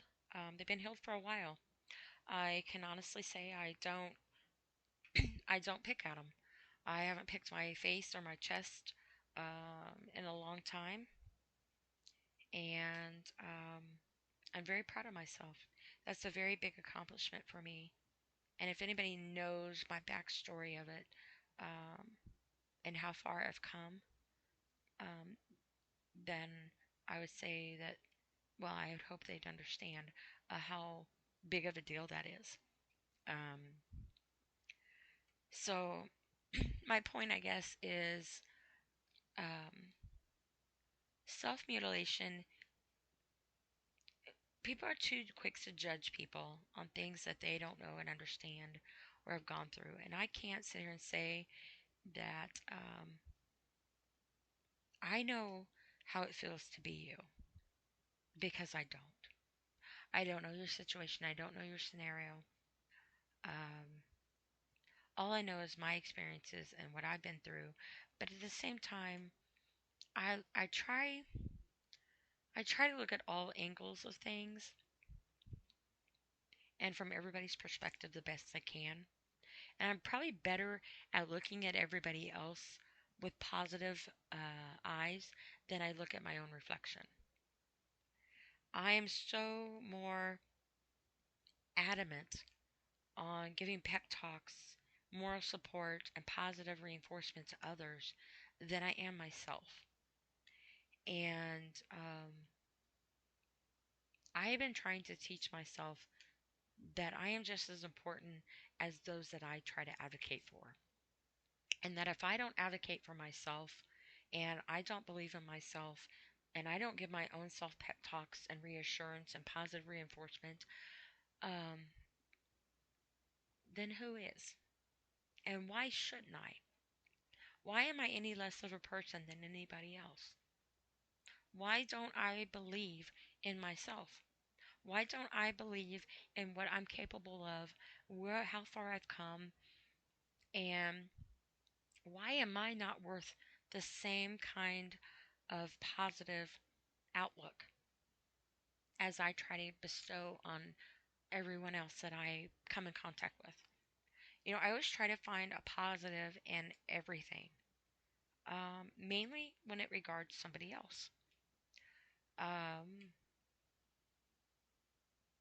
Speaker 1: They've been healed for a while. I can honestly say I don't pick at them. I haven't picked my face or my chest in a long time, and I'm very proud of myself. That's a very big accomplishment for me. And if anybody knows my backstory of it, um, and how far I've come, um, then I would say that, well, I would hope they'd understand how big of a deal that is. Um, so, my point, I guess, is um, self mutilation. People are too quick to judge people on things that they don't know and understand or have gone through. And I can't sit here and say that I know how it feels to be you because I don't. I don't know your situation. I don't know your scenario. Um, all I know is my experiences and what I've been through. But at the same time, I try to look at all angles of things and from everybody's perspective the best I can. And I'm probably better at looking at everybody else with positive eyes than I look at my own reflection. I am so more adamant on giving pep talks, moral support, and positive reinforcement to others than I am myself. And I have been trying to teach myself that I am just as important as those that I try to advocate for. And that if I don't advocate for myself and I don't believe in myself and I don't give my own self pep talks and reassurance and positive reinforcement, um, then who is? And why shouldn't I? Why am I any less of a person than anybody else? Why don't I believe in myself? Why don't I believe in what I'm capable of, how far I've come, and why am I not worth the same kind of positive outlook as I try to bestow on everyone else that I come in contact with? I always try to find a positive in everything, mainly when it regards somebody else. Um,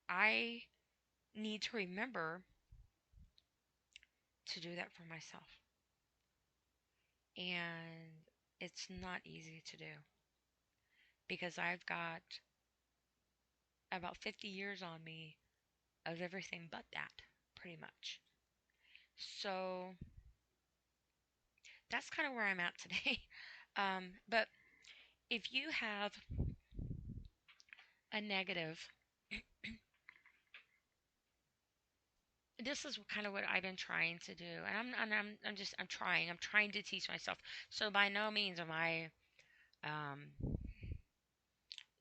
Speaker 1: I need to remember to do that for myself. And it's not easy to do because I've got about 50 years on me of everything but that, pretty much. So that's kind of where I'm at today. But if you have a negative, this is kind of what I've been trying to do, and I'm trying to teach myself. So by no means am I um,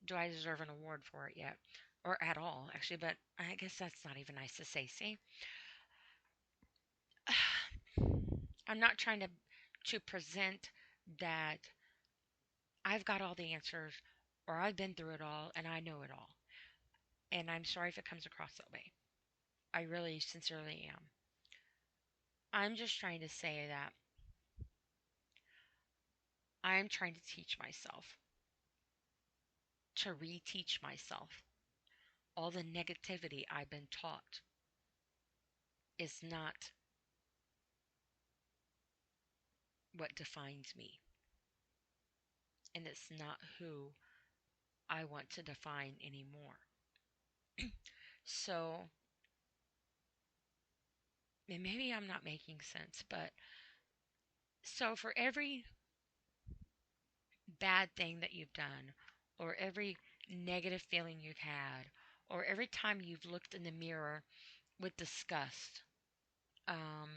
Speaker 1: do I deserve an award for it yet, or at all, actually. But I guess that's not even nice to say. See, I'm not trying to present that I've got all the answers or I've been through it all and I know it all. And I'm sorry if it comes across that way. I really sincerely am. I'm just trying to say that I'm trying to teach myself, to reteach myself. All the negativity I've been taught is not what defines me. And it's not who I want to define anymore. So, and maybe I'm not making sense, but so for every bad thing that you've done, or every negative feeling you've had, or every time you've looked in the mirror with disgust, um,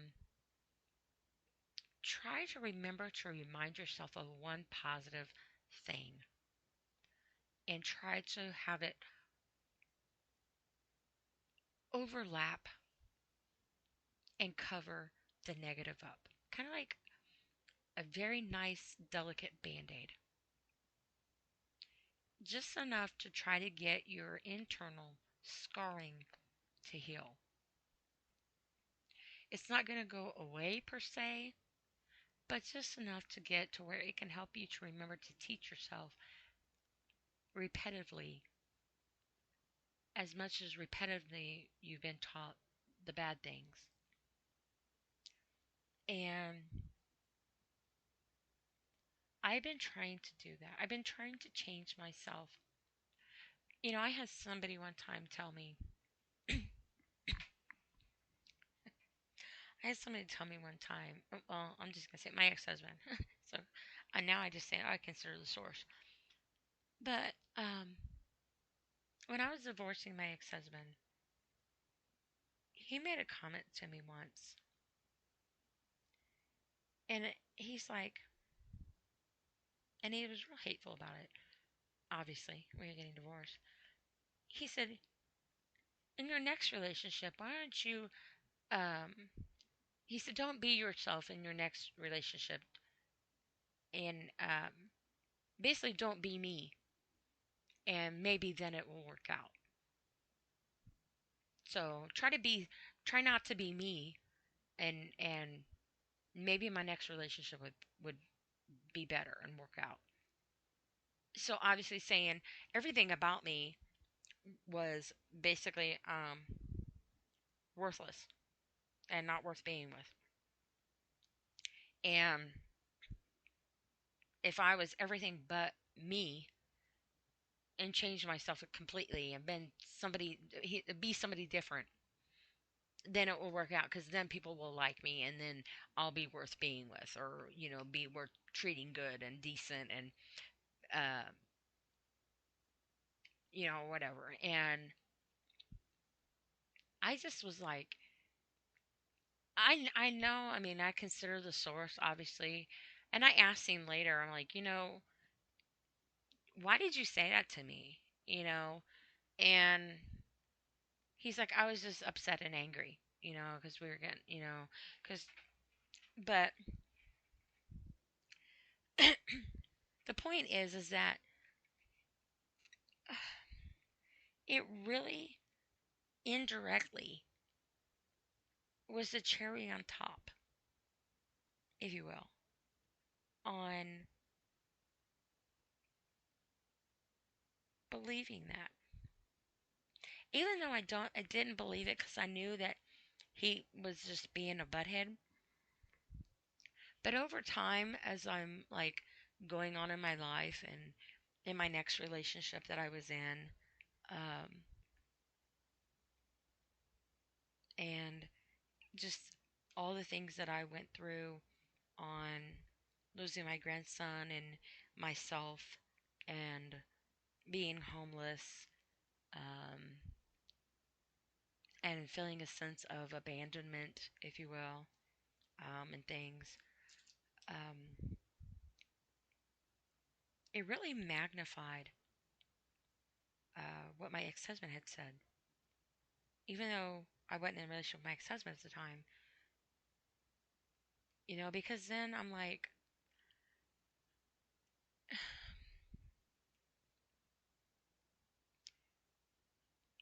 Speaker 1: try to remember to remind yourself of one positive thing and try to have it overlap and cover the negative up. Kind of like a very nice, delicate band aid. Just enough to try to get your internal scarring to heal. It's not going to go away per se, but just enough to get to where it can help you to remember to teach yourself repetitively, as much as repetitively you've been taught the bad things. And I've been trying to do that. I've been trying to change myself. I had somebody one time tell me, I had somebody tell me one time, well, I'm just going to say my ex husband. So now I just say I consider the source. But when I was divorcing my ex husband, he made a comment to me once. And he's like, and he was real hateful about it, obviously, when you're getting divorced. He said, in your next relationship, why don't you, um, he said, don't be yourself in your next relationship. And basically, don't be me. And maybe then it will work out. So try not to be me. And maybe my next relationship would be better and work out. So obviously saying everything about me was basically worthless and not worth being with. And if I was everything but me and changed myself completely and be somebody different, then it will work out because then people will like me and then I'll be worth being with, or be worth treating good and decent and uh, whatever. And I just was like, I know. I mean, I consider the source obviously, and I asked him later. I'm like, why did you say that to me? And he's like, I was just upset and angry, because we were getting, because, but the point is that it really indirectly was the cherry on top, if you will, on believing that. Even though I didn't believe it because I knew that he was just being a butthead. But over time, as I'm like going on in my life and in my next relationship that I was in, um, and just all the things that I went through on losing my grandson and myself and being homeless, um, and feeling a sense of abandonment, if you will, and things. Um, it really magnified what my ex husband had said. Even though I wasn't in a relationship with my ex husband at the time, because then I'm like,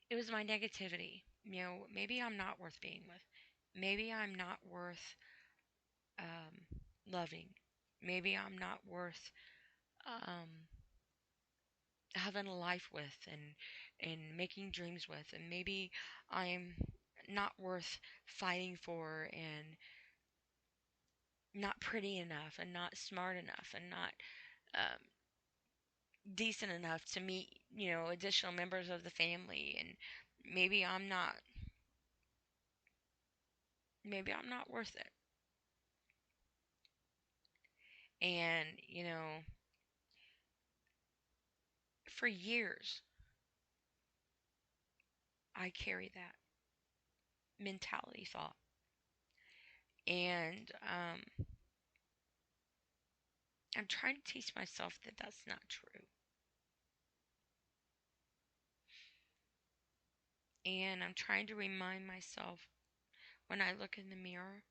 Speaker 1: it was my negativity. Maybe I'm not worth being with. Maybe I'm not worth loving. Maybe I'm not worth um, having a life with and making dreams with. And maybe I'm not worth fighting for and not pretty enough and not smart enough and not um, decent enough to meet, additional members of the family. And maybe I'm not maybe I'm not worth it. And, for years, I carry that mentality thought. And I'm trying to teach myself that that's not true. And I'm trying to remind myself when I look in the mirror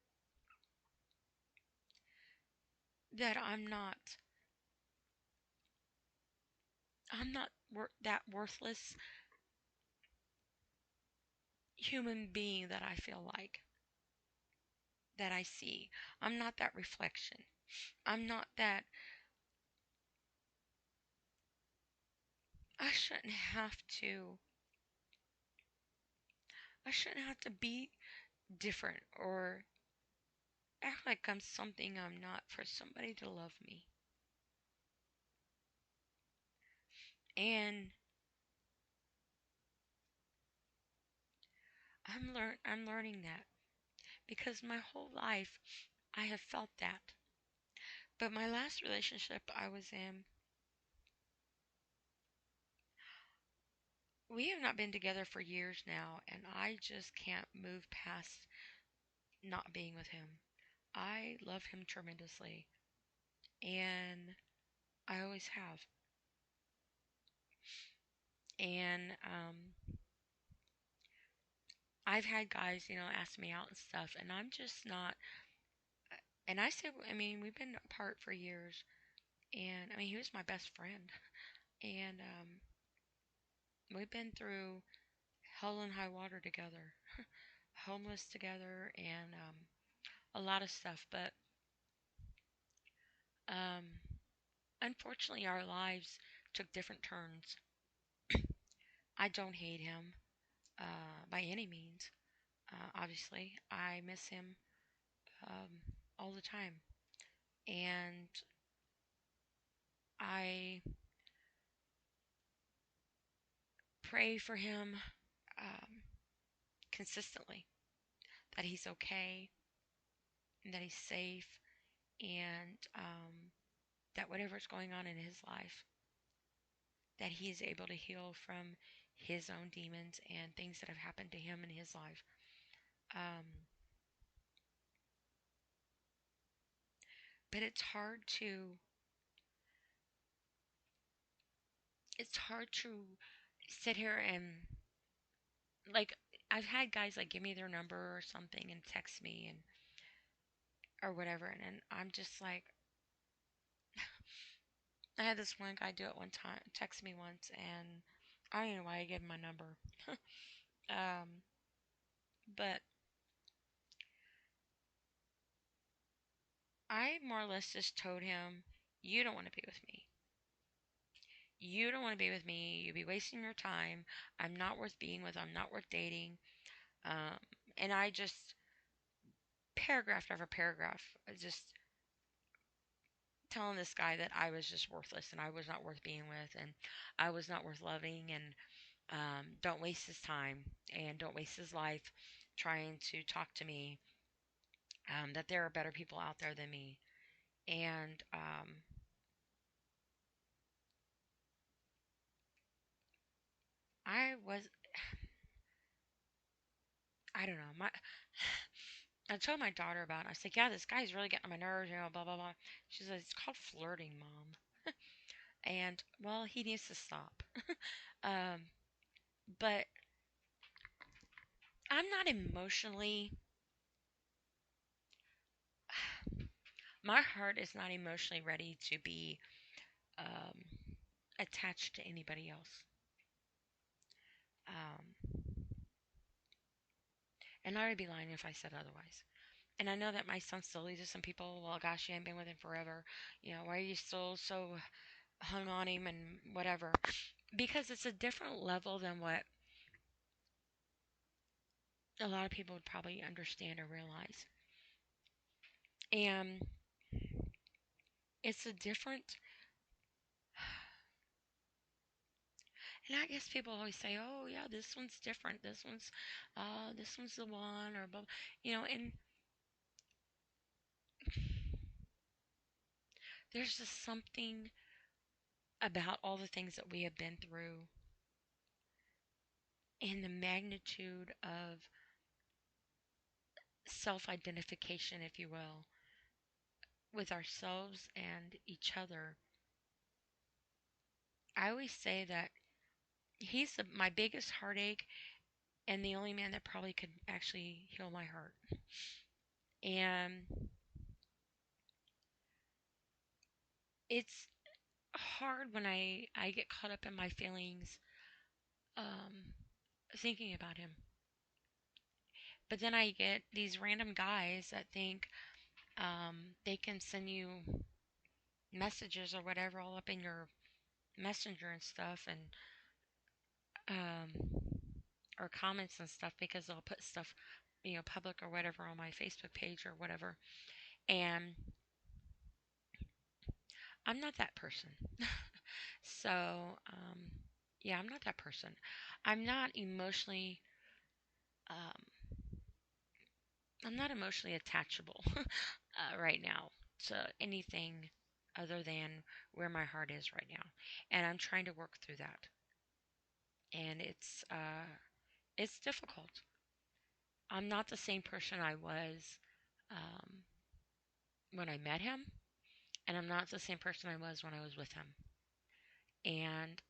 Speaker 1: that I'm not that worthless human being that I feel like that I see. I'm not that reflection. I'm not that. I shouldn't have to I shouldn't have to be different or act like I'm something I'm not for somebody to love me. And I'm learning that because my whole life I have felt that. But my last relationship I was in, we have not been together for years now, and I just can't move past not being with him. I love him tremendously, and I always have. And I've had guys, ask me out and stuff, and I'm just not. And I say, I mean, we've been apart for years, and I mean, he was my best friend, and we've been through hell and high water together, homeless together, and a lot of stuff. But um, unfortunately, our lives took different turns. I don't hate him by any means. Obviously, I miss him um, all the time, and I pray for him um, consistently that he's okay and that he's safe and that whatever's going on in his life, that he is able to heal from his own demons and things that have happened to him in his life. Um, but it's hard to sit here and like I've had guys like give me their number or something and text me and or whatever, and I'm just like, I had this one guy do it one time, text me once, and I don't even know why I gave him my number. um, but I more or less just told him, you don't want to be with me. You don't want to be with me. You'll be wasting your time. I'm not worth being with. I'm not worth dating. Um, and I just, paragraph after paragraph, just telling this guy that I was just worthless and I was not worth being with and I was not worth loving and don't waste his time and don't waste his life trying to talk to me. That there are better people out there than me. And I was, I don't know, I told my daughter about it. I was like, yeah, this guy's really getting on my nerves, blah, blah, blah. She said, it's called flirting, Mom. And, well, he needs to stop. um, but I'm not emotionally, my heart is not emotionally ready to be um, attached to anybody else. Um, and I would be lying if I said otherwise. And I know that might sound silly to some people. Well, gosh, you ain't been with him forever. Why are you still so hung on him and whatever? Because it's a different level than what a lot of people would probably understand or realize. And it's a different, And I guess people always say, "Oh, yeah, this one's different. This one's the one," or blah, and there's just something about all the things that we have been through and the magnitude of self-identification, if you will, with ourselves and each other. I always say that my biggest heartache and the only man that probably could actually heal my heart. And it's hard when I get caught up in my feelings, um, thinking about him. But then I get these random guys that think, they can send you messages or whatever all up in your messenger and stuff, and um, or comments and stuff, because they'll put stuff, public or whatever on my Facebook page or whatever. And I'm not that person. So, yeah, I'm not that person. I'm not emotionally, um, I'm not emotionally attachable right now to anything other than where my heart is right now, and I'm trying to work through that. And it's difficult. I'm not the same person I was, um, when I met him, and I'm not the same person I was when I was with him. And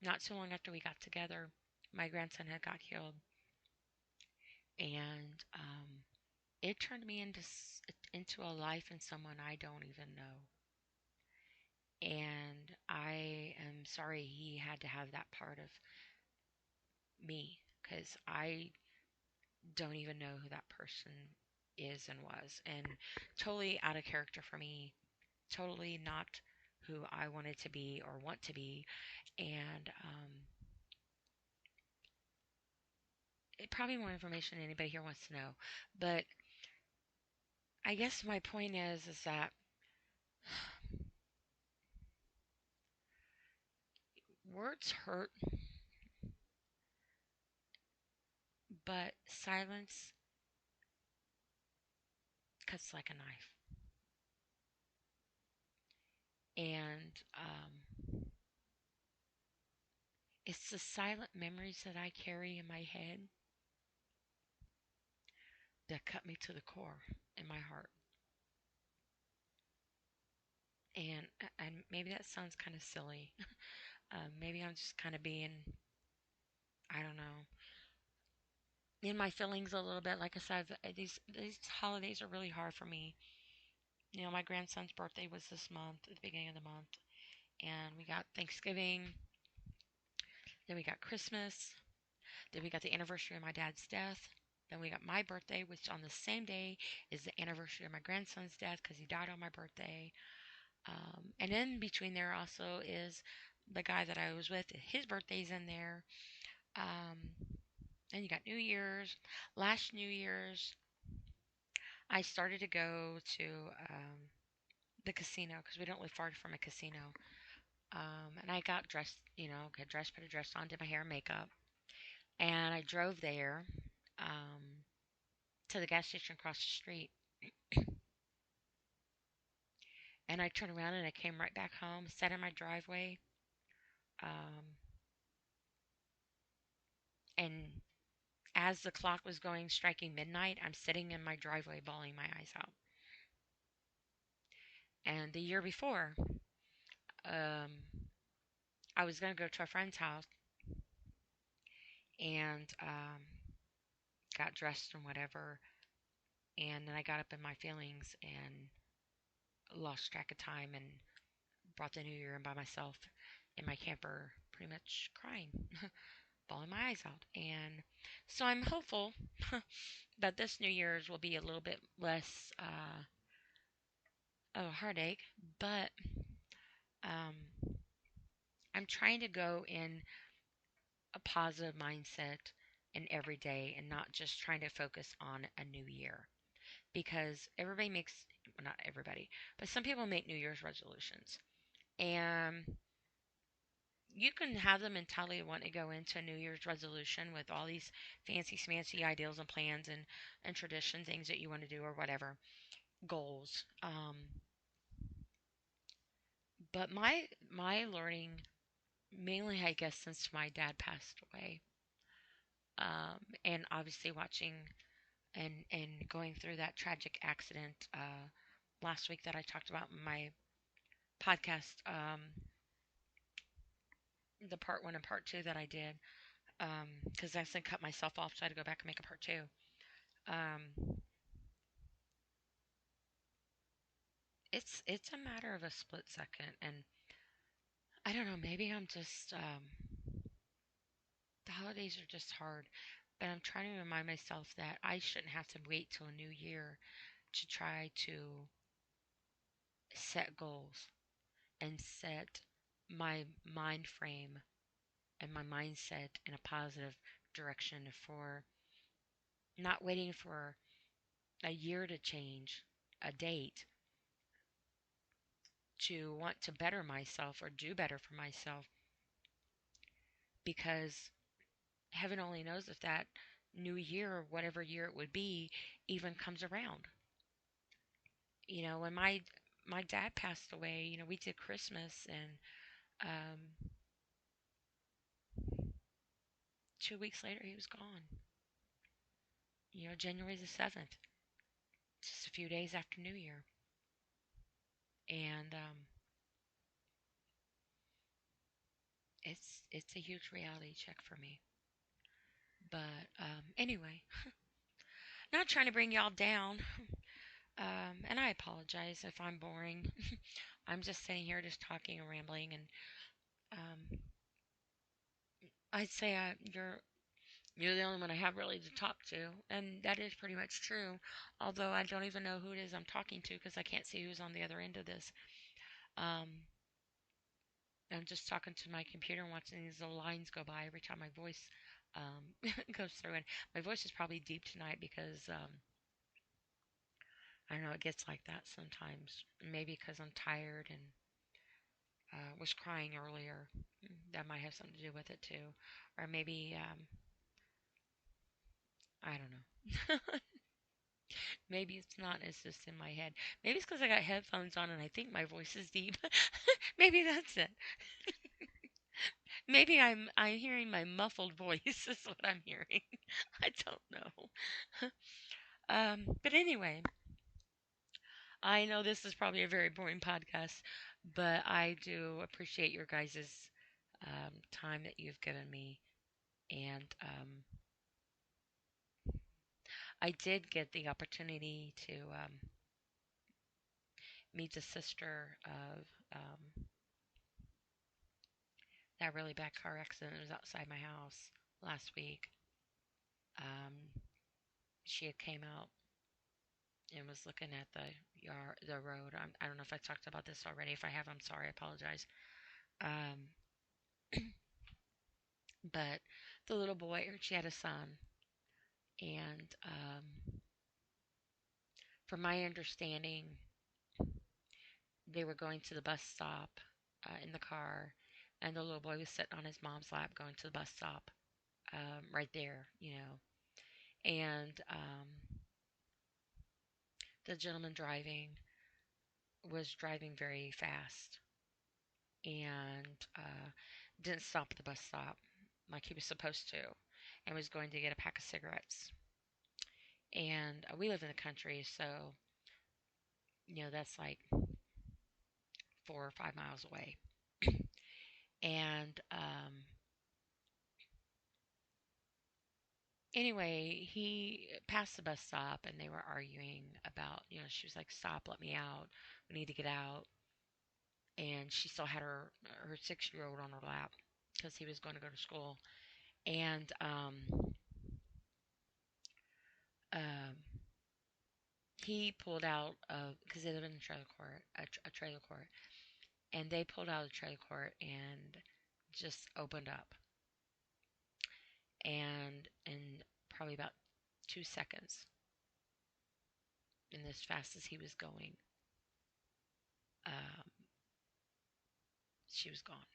Speaker 1: not too long after we got together, my grandson had got killed, and it turned me into a life and someone I don't even know. And I am sorry he had to have that part of me, because I don't even know who that person is and was, and totally out of character for me, totally not who I wanted to be or want to be. And probably more information than anybody here wants to know. But I guess my point is that words hurt, but silence cuts like a knife. And it's the silent memories that I carry in my head that cut me to the core in my heart. And maybe that sounds kind of silly. Maybe I'm just kind of being, I don't know, in my feelings a little bit. Like I said, these holidays are really hard for me. My grandson's birthday was this month, at the beginning of the month, and we got Thanksgiving, then we got Christmas, then we got the anniversary of my dad's death. Then we got my birthday, which on the same day is the anniversary of my grandson's death because he died on my birthday. And in between there also is the guy that I was with. His birthday's in there. Um, and you got New Year's. Last New Year's, I started to go to the casino because we don't live far from a casino. And I got dressed, got dressed, put a dress on, did my hair and makeup. And I drove there, um, to the gas station across the street. And I turned around and I came right back home, sat in my driveway. Um, and as the clock was going, striking midnight, I'm sitting in my driveway bawling my eyes out. And the year before, um, I was going to go to a friend's house and got dressed and whatever. And then I got up in my feelings and lost track of time and brought the new year in by myself in my camper, pretty much crying, bawling my eyes out. And so I'm hopeful that this New Year's will be a little bit less of a heartache, but um, I'm trying to go in a positive mindset in every day and not just trying to focus on a new year, because everybody makes, well, not everybody, but some people make New Year's resolutions. And you can have the mentality of wanting to go into a New Year's resolution with all these fancy smancy ideals and plans and tradition things that you want to do or whatever goals. But my learning mainly, I guess, since my dad passed away, and obviously watching and going through that tragic accident last week that I talked about in my podcast, the part one and part two that I did, because I accidentally cut myself off, so I had to go back and make a part two. Um, it's a matter of a split second, and I don't know. Maybe I'm just the holidays are just hard, but I'm trying to remind myself that I shouldn't have to wait till a new year to try to set goals and set my mind frame and my mindset in a positive direction for not waiting for a year to change a date to want to better myself or do better for myself, because heaven only knows if that new year or whatever year it would be even comes around. When my dad passed away, we did Christmas, and 2 weeks later he was gone. January the 7th, just a few days after New Year. And it's a huge reality check for me. But anyway, not trying to bring y'all down. And I apologize if I'm boring. I'm just sitting here just talking and rambling, and I'd say you're the only one I have really to talk to, and that is pretty much true. Although I don't even know who it is I'm talking to because I can't see who's on the other end of this. Um, I'm just talking to my computer and watching these little lines go by every time my voice goes through. And my voice is probably deep tonight because I don't know, it gets like that sometimes. Maybe because I'm tired and was crying earlier. That might have something to do with it too. Or maybe, I don't know. Maybe it's not, it's just in my head. Maybe it's because I got headphones on and I think my voice is deep. Maybe that's it. Maybe I'm hearing my muffled voice is what I'm hearing. I don't know. But anyway, I know this is probably a very boring podcast, but I do appreciate your guys' time that you've given me. And I did get the opportunity to meet the sister of that really bad car accident that was outside my house last week. Um, she had came out and was looking at the road. I don't know if I talked about this already. If I have, I'm sorry. I apologize. Um, but the little boy, she had a son, and from my understanding, they were going to the bus stop in the car, and the little boy was sitting on his mom's lap going to the bus stop right there. And the gentleman driving was driving very fast and didn't stop at the bus stop like he was supposed to, and was going to get a pack of cigarettes. And we live in the country, so that's like 4 or 5 miles away. And anyway, he passed the bus stop, and they were arguing about, she was like, "Stop, let me out. We need to get out." And she still had her 6 year old on her lap because he was going to go to school. And um, he pulled out of, because they live in a trailer court, a trailer court, and they pulled out of the trailer court and just opened up. And in probably about 2 seconds, and as fast as he was going, um, she was gone.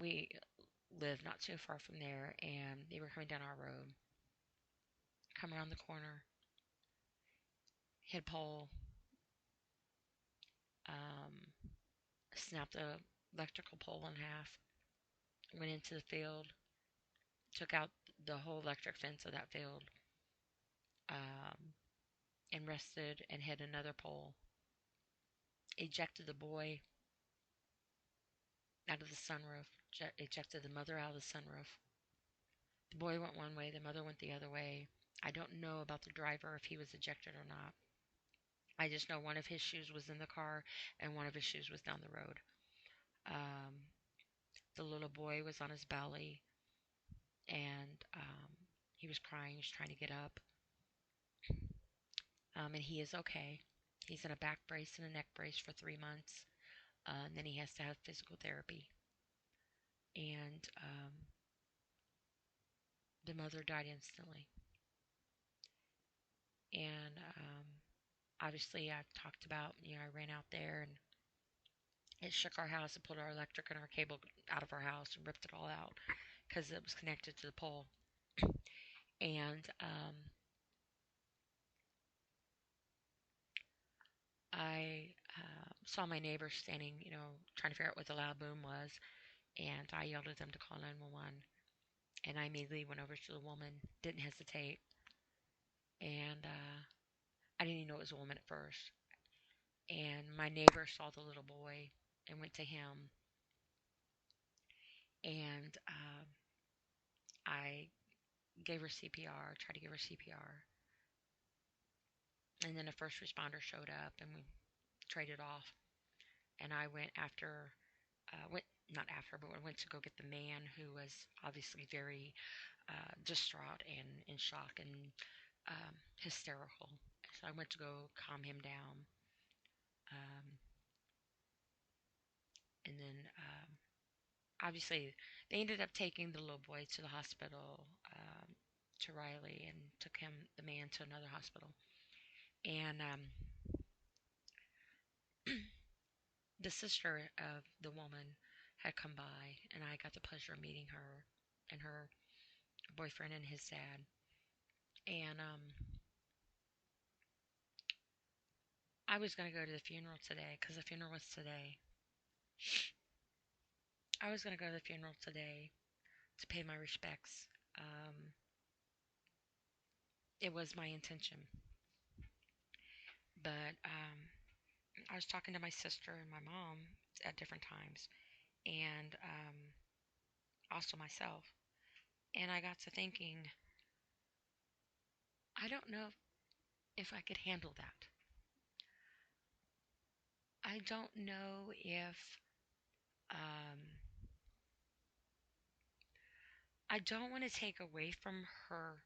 Speaker 1: We lived not too far from there, and they were coming down our road, come around the corner, hit a pole, um, snapped the electrical pole in half, went into the field, took out the whole electric fence of that field, um, and rested and hit another pole, ejected the boy out of the sunroof, ejected the mother out of the sunroof. The boy went one way, the mother went the other way. I don't know about the driver if he was ejected or not. I just know one of his shoes was in the car and one of his shoes was down the road. Um, the little boy was on his belly and he was crying. He was trying to get up. And he is okay. He's in a back brace and a neck brace for 3 months. And then he has to have physical therapy. And the mother died instantly. And obviously, I talked about, I ran out there and it shook our house and pulled our electric and our cable out of our house and ripped it all out because it was connected to the pole. And I saw my neighbor standing, trying to figure out what the loud boom was. And I yelled at them to call 911. And I immediately went over to the woman, didn't hesitate. And I didn't even know it was a woman at first. And my neighbor saw the little boy and went to him. And I gave her CPR, tried to give her CPR. And then a first responder showed up and we traded off. And I went after, went not after, but I went to go get the man who was obviously very distraught and in shock and hysterical. So I went to go calm him down. Um, and then obviously they ended up taking the little boy to the hospital, to Riley, and took him, the man, to another hospital. And the sister of the woman had come by, and I got the pleasure of meeting her and her boyfriend and his dad. And I was going to go to the funeral today because the funeral was today. I was going to go to the funeral today to pay my respects. It was my intention. But I was talking to my sister and my mom at different times, and also myself. And I got to thinking, I don't know if I could handle that. I don't know if um, I don't want to take away from her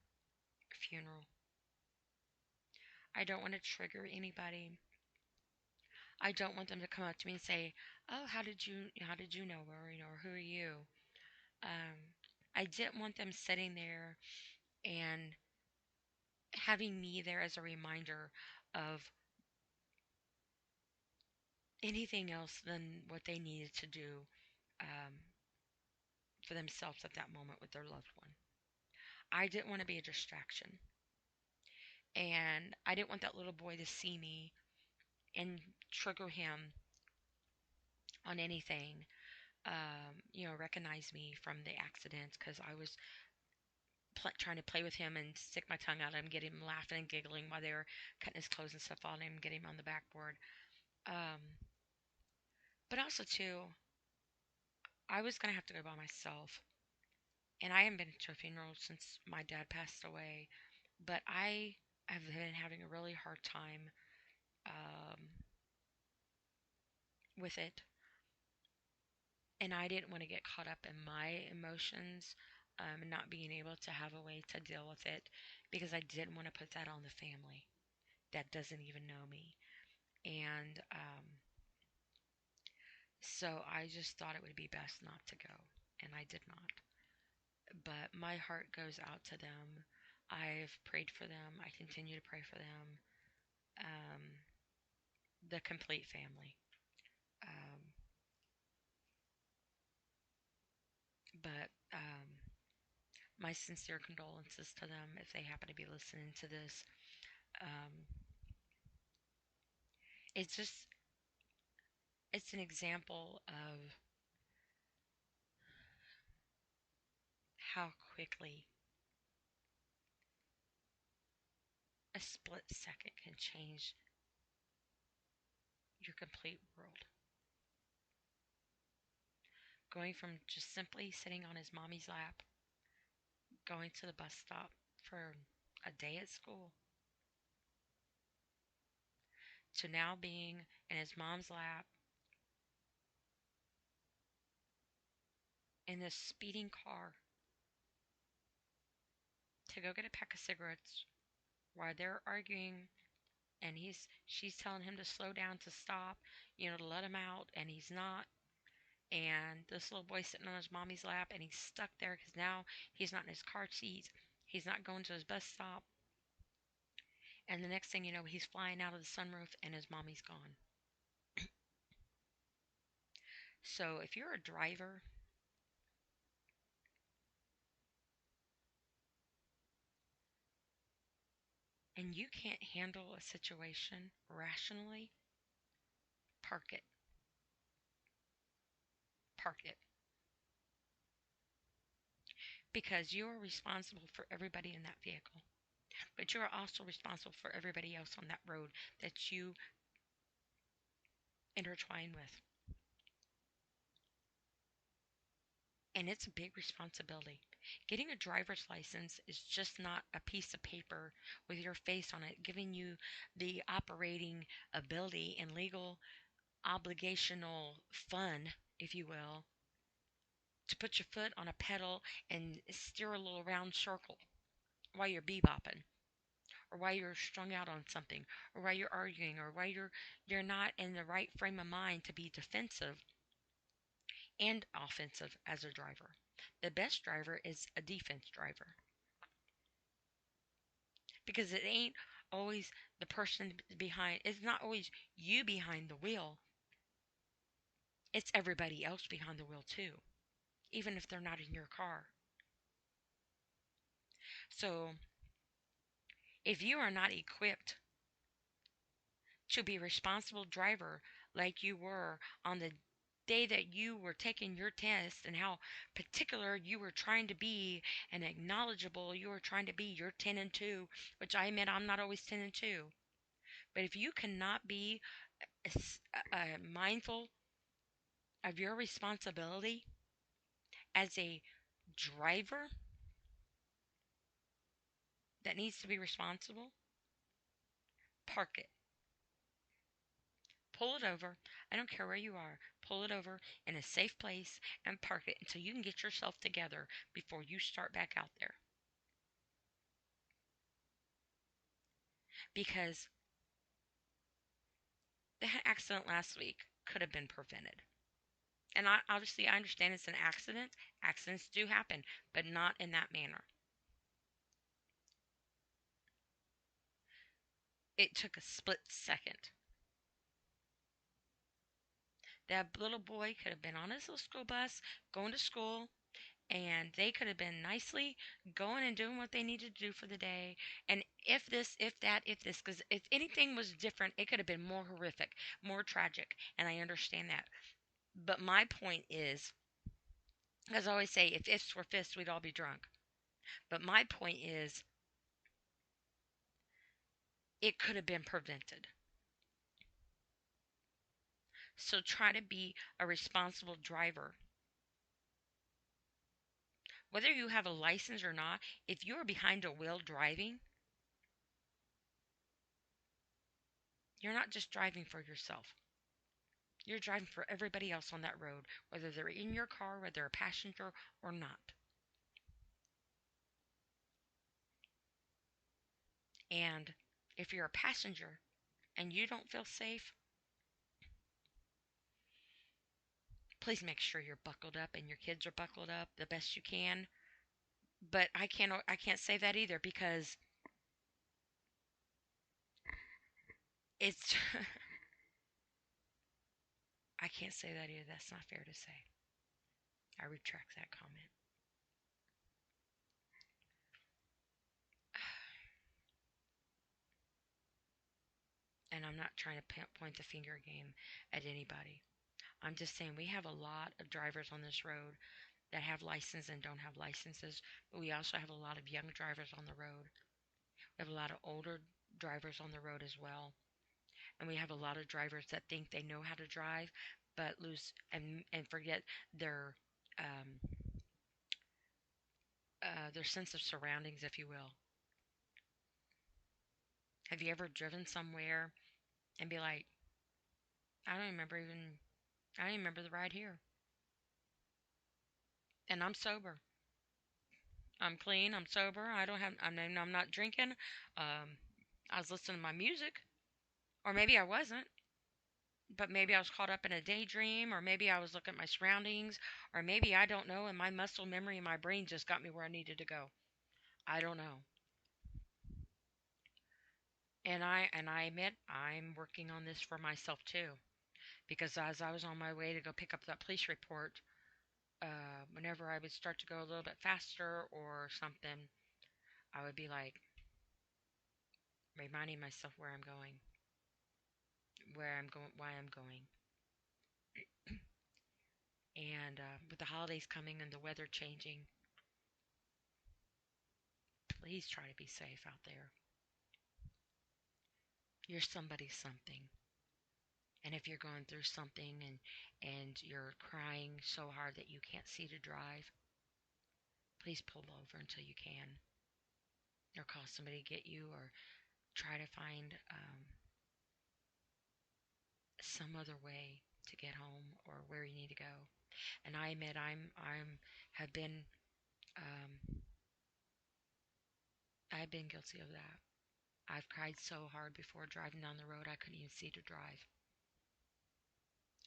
Speaker 1: funeral. I don't want to trigger anybody. I don't want them to come up to me and say, "Oh, how did you know her? Or who are you?" Um, I didn't want them sitting there and having me there as a reminder of anything else than what they needed to do um, for themselves at that moment with their loved one. I didn't want to be a distraction. And I didn't want that little boy to see me and trigger him on anything, recognize me from the accident because I was trying to play with him and stick my tongue out at him, get him laughing and giggling while they were cutting his clothes and stuff on him, get him on the backboard. Um, but also, too, I was going to have to go by myself. And I haven't been to a funeral since my dad passed away, but I have been having a really hard time um, with it. And I didn't want to get caught up in my emotions and not being able to have a way to deal with it because I didn't want to put that on the family that doesn't even know me. And so I just thought it would be best not to go, and I did not. But my heart goes out to them. I've prayed for them. I continue to pray for them. Um, the complete family. Um, But my sincere condolences to them if they happen to be listening to this. Um, it's just, it's an example of how quickly a split second can change your complete world. Going from just simply sitting on his mommy's lap, going to the bus stop for a day at school, to now being in his mom's lap in this speeding car to go get a pack of cigarettes while they're arguing, and she's telling him to slow down, to stop, to let him out, and he's not. And this little boy sitting on his mommy's lap, and he's stuck there because now he's not in his car seat. He's not going to his bus stop. And the next thing you know, he's flying out of the sunroof and his mommy's gone. So if you're a driver and you can't handle a situation rationally, park it. Park it. Because you are responsible for everybody in that vehicle. But you are also responsible for everybody else on that road that you intertwine with. And it's a big responsibility. Getting a driver's license is just not a piece of paper with your face on it, giving you the operating ability and legal obligational fun, if you will, to put your foot on a pedal and steer a little round circle while you're bebopping, or while you're strung out on something, or while you're arguing, or while you're not in the right frame of mind to be defensive and offensive as a driver. The best driver is a defense driver, because it ain't always the person behind, it's not always you behind the wheel, it's everybody else behind the wheel too, even if they're not in your car. So if you are not equipped to be a responsible driver like you were on the day that you were taking your test, and how particular you were trying to be and acknowledgeable you were trying to be, you're 10 and 2, which I admit I'm not always 10 and 2. But if you cannot be mindful of your responsibility as a driver that needs to be responsible, park it. Pull it over. I don't care where you are. Pull it over in a safe place and park it until you can get yourself together before you start back out there. Because the accident last week could have been prevented. And obviously, I understand it's an accident. Accidents do happen, but not in that manner. It took a split second. That little boy could have been on his little school bus going to school, and they could have been nicely going and doing what they needed to do for the day. And if this, if that, if this, because if anything was different, it could have been more horrific, more tragic. And I understand that. But my point is, as I always say, if ifs were fists, we'd all be drunk. But my point is, it could have been prevented. So try to be a responsible driver. Whether you have a license or not, if you are behind a wheel driving, you're not just driving for yourself. You're driving for everybody else on that road, whether they're in your car, whether they're a passenger or not. And if you're a passenger and you don't feel safe, please make sure you're buckled up and your kids are buckled up the best you can. But I can't say that either, because it's I can't say that either. That's not fair to say. I retract that comment. And I'm not trying to point the finger game at anybody. I'm just saying we have a lot of drivers on this road that have licenses and don't have licenses, but we also have a lot of young drivers on the road. We have a lot of older drivers on the road as well, and we have a lot of drivers that think they know how to drive, but lose and forget their um, their sense of surroundings, if you will. Have you ever driven somewhere and be like, I don't remember even I don't remember the ride here, and I'm sober. I'm clean. I'm sober. I don't have. I'm not drinking. Um, I was listening to my music, or maybe I wasn't. But maybe I was caught up in a daydream, or maybe I was looking at my surroundings, or maybe I don't know, and my muscle memory and my brain just got me where I needed to go. I don't know. And I admit I'm working on this for myself too, because as I was on my way to go pick up that police report, whenever I would start to go a little bit faster or something, I would be like reminding myself where I'm going, why I'm going. And with the holidays coming and the weather changing, please try to be safe out there. You're somebody's something. And if you're going through something and you're crying so hard that you can't see to drive, please pull over until you can, or call somebody to get you, or try to find some other way to get home or where you need to go. And I admit I'm have been um, I've been guilty of that. I've cried so hard before driving down the road I couldn't even see to drive.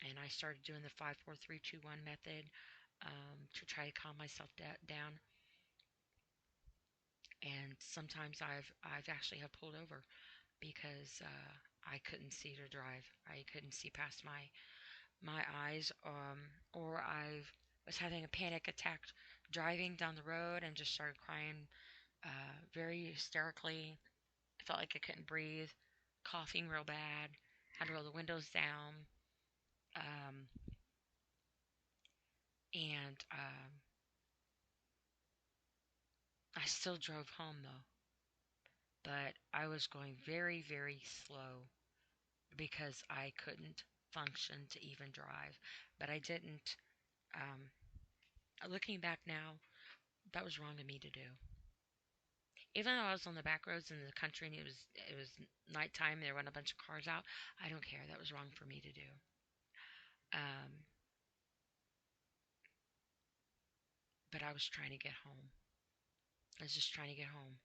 Speaker 1: And I started doing the 5 4 3 2 1 method to try to calm myself down. And sometimes I've actually have pulled over because I couldn't see to drive. I couldn't see past my eyes, or I was having a panic attack driving down the road and just started crying very hysterically. I felt like I couldn't breathe, coughing real bad, had to roll the windows down, um, and I still drove home though. But I was going very, very slow because I couldn't function to even drive. But I didn't. Um, Looking back now, that was wrong of me to do. Even though I was on the back roads in the country and it was nighttime, and there went a bunch of cars out. I don't care. That was wrong for me to do. Um, but I was trying to get home. I was just trying to get home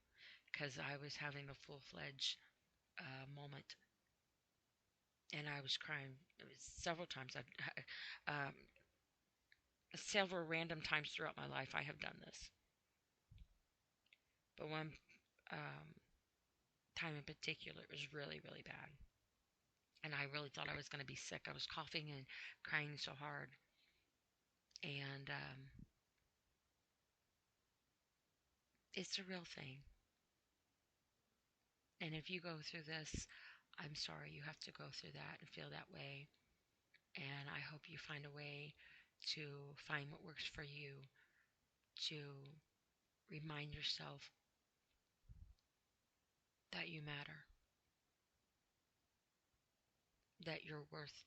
Speaker 1: because I was having a full-fledged moment, and I was crying. It was several times. Several random times throughout my life I have done this. But one um, time in particular, it was really, really bad. And I really thought I was going to be sick. I was coughing and crying so hard. And it's a real thing. And if you go through this, I'm sorry you have to go through that and feel that way. And I hope you find a way to find what works for you, to remind yourself that you matter, that you're worth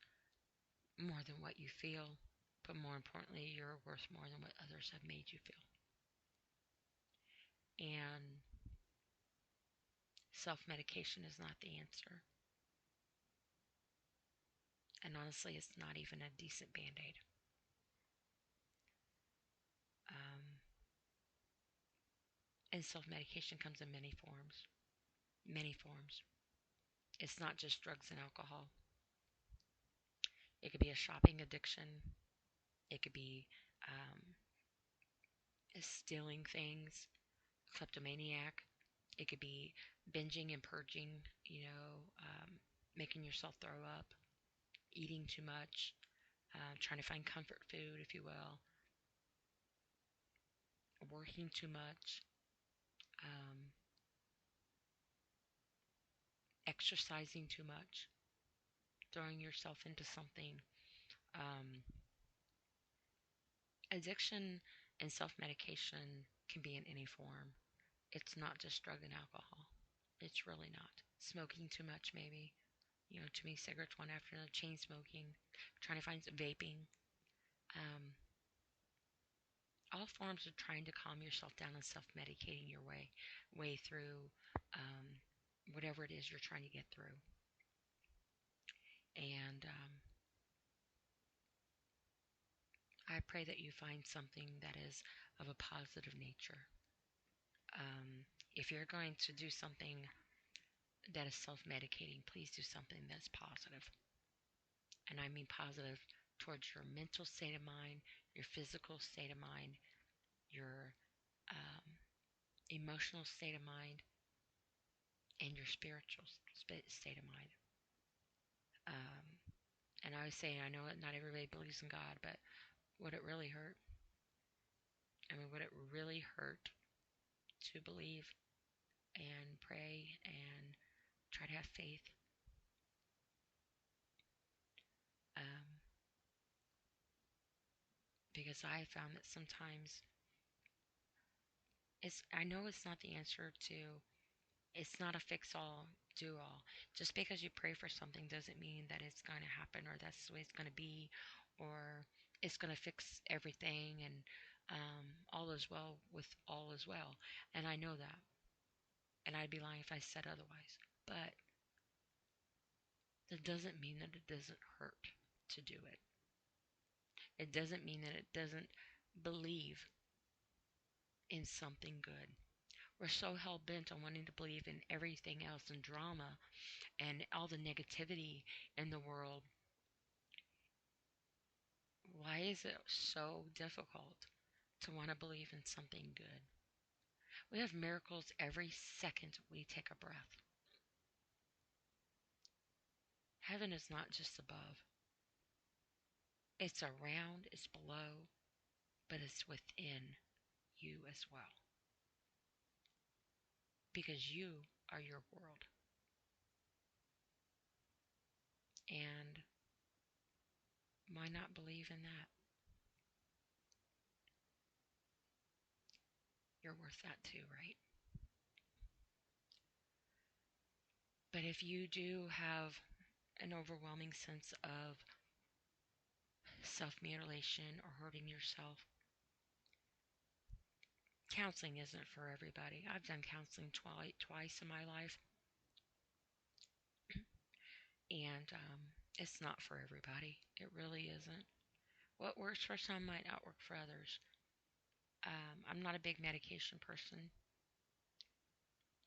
Speaker 1: more than what you feel, but more importantly, you're worth more than what others have made you feel. And self medication is not the answer. And honestly, it's not even a decent band aid. Um, and self medication comes in many forms. Many forms. It's not just drugs and alcohol. It could be a shopping addiction. It could be um, stealing things, kleptomaniac. It could be binging and purging, making yourself throw up, eating too much, trying to find comfort food, if you will. working too much, um, exercising too much, throwing yourself into something. Um, Addiction and self medication can be in any form. It's not just drug and alcohol. It's really not. Smoking too much, maybe. Too many cigarettes one after another, chain smoking, trying to find some vaping. Um, all forms of trying to calm yourself down and self medicating your way through whatever it is you're trying to get through. And I pray that you find something that is of a positive nature. If you're going to do something that is self medicating, please do something that's positive. And I mean positive towards your mental state of mind, your physical state of mind, your um, emotional state of mind, and your spiritual state of mind. Um, and I was saying, I know not everybody believes in God, but would it really hurt? I mean, would it really hurt to believe and pray and try to have faith? Um, because I found that sometimes I know it's not the answer to, it's not a fix all, do all. Just because you pray for something doesn't mean that it's going to happen or that's the way it's going to be or it's going to fix everything and all is well with all is well. And I know that. And I'd be lying if I said otherwise. But that doesn't mean that it doesn't hurt to do it. It doesn't mean that it doesn't believe in something good. We're so hell bent on wanting to believe in everything else and drama and all the negativity in the world. Why is it so difficult to want to believe in something good? We have miracles every second we take a breath. Heaven is not just above. It's around, it's below, but it's within you as well. Because you are your world. And why not believe in that? You're worth that too, right? But if you do have an overwhelming sense of self-mutilation or hurting yourself, counseling isn't for everybody. I've done counseling twice in my life, and it's not for everybody. It really isn't. What works for some might not work for others. I'm not a big medication person.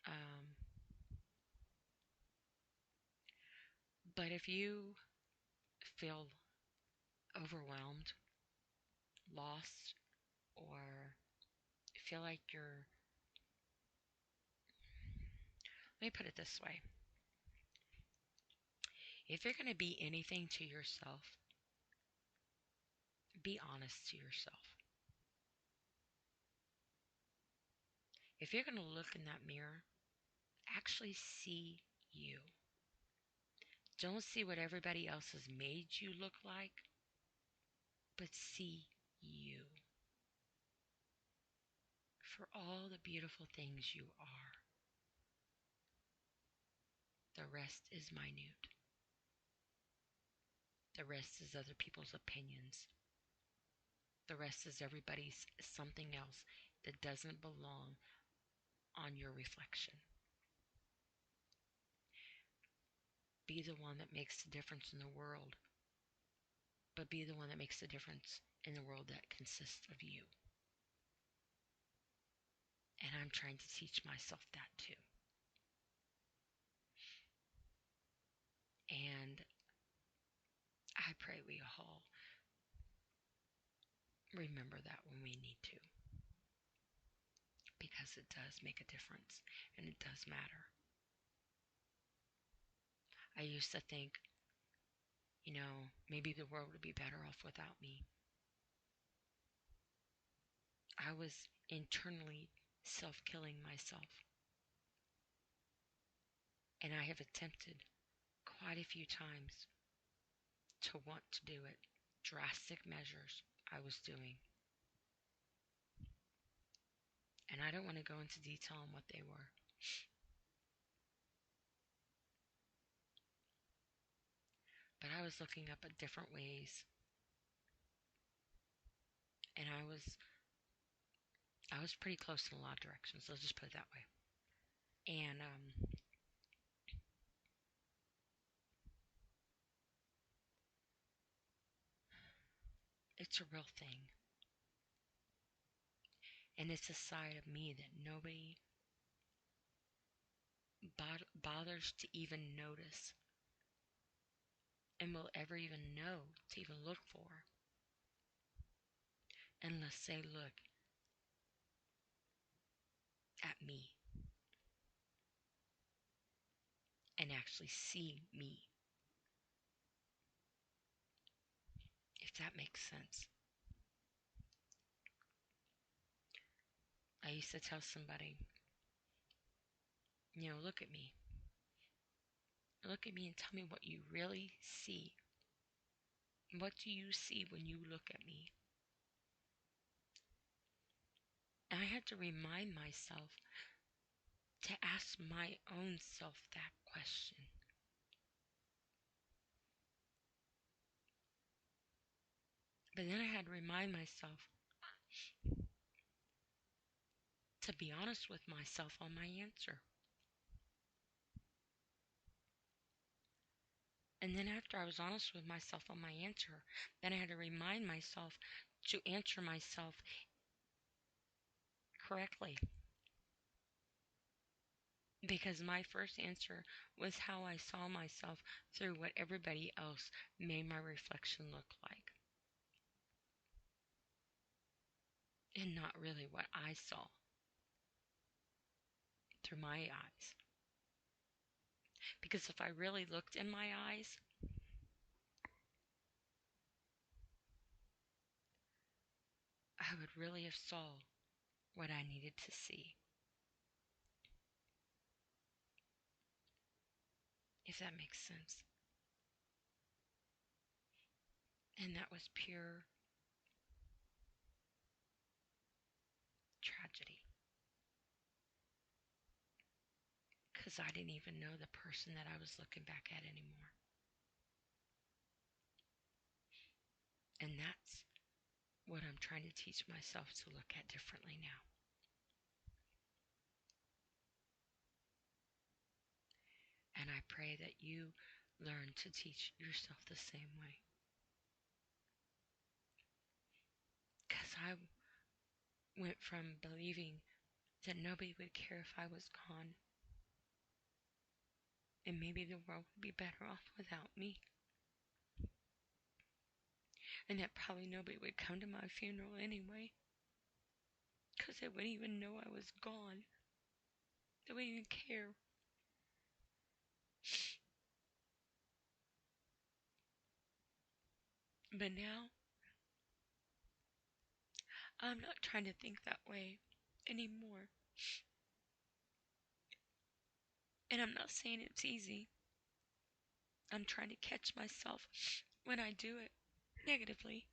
Speaker 1: Um, but if you feel overwhelmed, lost, or feel like let me put it this way. If you're going to be anything to yourself, be honest to yourself. If you're going to look in that mirror, actually see you. Don't see what everybody else has made you look like, but see you for all the beautiful things you are. The rest is minute. The rest is other people's opinions. The rest is everybody's something else that doesn't belong on your reflection. Be the one that makes the difference in the world, but be the one that makes the difference in the world that consists of you. And I'm trying to teach myself that too. And I pray we all remember that when we need to. Because it does make a difference and it does matter. I used to think, maybe the world would be better off without me. I was internally self-killing myself. And I have attempted quite a few times to want to do it. Drastic measures I was doing. And I don't want to go into detail on what they were. But I was looking up at different ways. And I was pretty close in a lot of directions. Let's just put it that way. And it's a real thing. And it's a side of me that nobody bothers to even notice and will ever even know to even look for unless they look at me and actually see me, if that makes sense. I used to tell somebody, look at me. Look at me and tell me what you really see. What do you see when you look at me? And I had to remind myself to ask my own self that question. But then I had to remind myself to be honest with myself on my answer. And then after I was honest with myself on my answer, then I had to remind myself to answer myself correctly. Because my first answer was how I saw myself through what everybody else made my reflection look like. And not really what I saw through my eyes. Because if I really looked in my eyes, I would really have saw what I needed to see. If that makes sense. And that was pure tragedy. Because I didn't even know the person that I was looking back at anymore. And that's what I'm trying to teach myself to look at differently now. And I pray that you learn to teach yourself the same way. Because I went from believing that nobody would care if I was gone. And maybe the world would be better off without me. And that probably nobody would come to my funeral anyway. Because they wouldn't even know I was gone. They wouldn't even care. But now, I'm not trying to think that way anymore. And I'm not saying it's easy. I'm trying to catch myself when I do it negatively.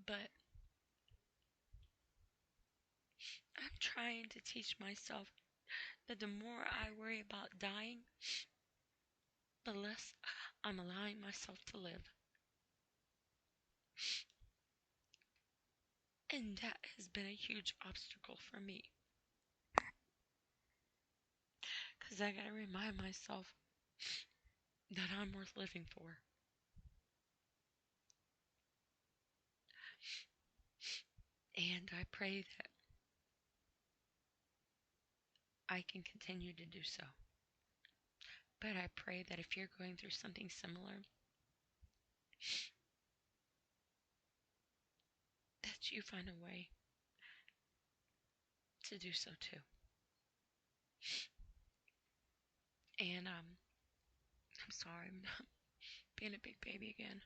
Speaker 1: But I'm trying to teach myself that the more I worry about dying, the less I'm allowing myself to live. And that has been a huge obstacle for me. Because I gotta remind myself that I'm worth living for. And I pray that I can continue to do so. But I pray that if you're going through something similar, that you find a way to do so too. And I'm sorry, being a big baby again.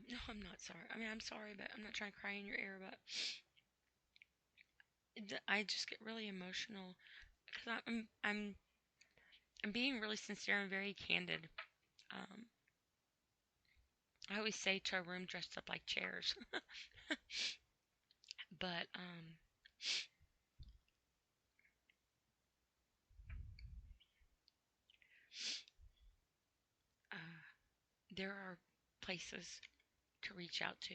Speaker 1: No, I'm not sorry. I mean, I'm sorry, but I'm not trying to cry in your ear. But I just get really emotional because I'm being really sincere and very candid. Um, I always say to a room dressed up like chairs, but uh, there are places to reach out to.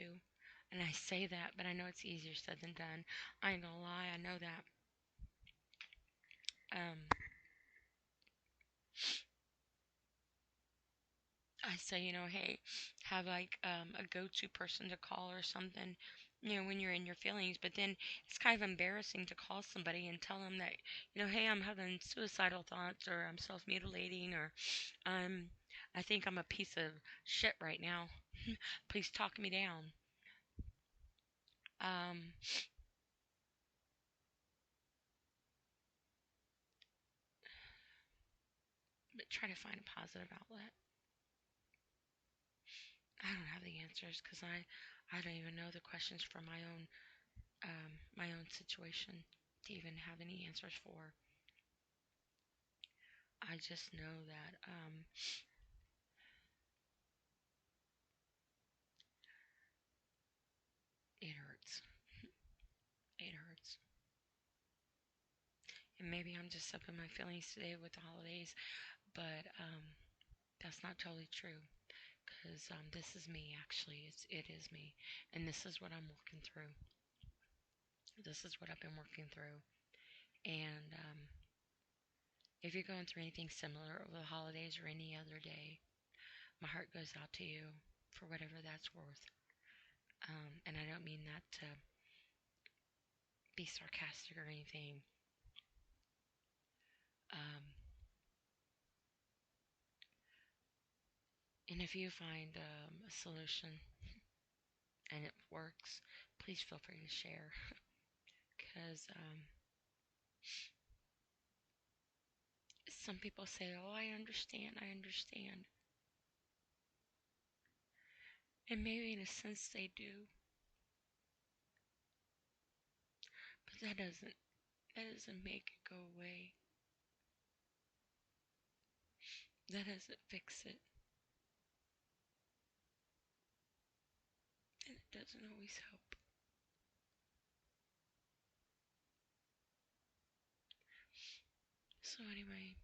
Speaker 1: And I say that, but I know it's easier said than done. I ain't gonna lie, I know that. Um, I say, hey, have like a go-to person to call or something, when you're in your feelings. But then it's kind of embarrassing to call somebody and tell them that, hey, I'm having suicidal thoughts, or I'm self-mutilating, or I'm, I think I'm a piece of shit right now. Please talk me down. Um, but try to find a positive outlet. I don't have the answers because I don't even know the questions for my own situation to even have any answers for. I just know that it hurts. It hurts. And maybe I'm just up in my feelings today with the holidays, but that's not totally true. Because this is me, actually. It is me. And this is what I'm working through. This is what I've been working through. And if you're going through anything similar over the holidays or any other day, my heart goes out to you for whatever that's worth. And I don't mean that to be sarcastic or anything. Um, and if you find a solution and it works, please feel free to share. Because some people say, "Oh, I understand, I understand," and maybe in a sense they do, but that doesn't make it go away. That doesn't fix it, and it doesn't always help. So anyway,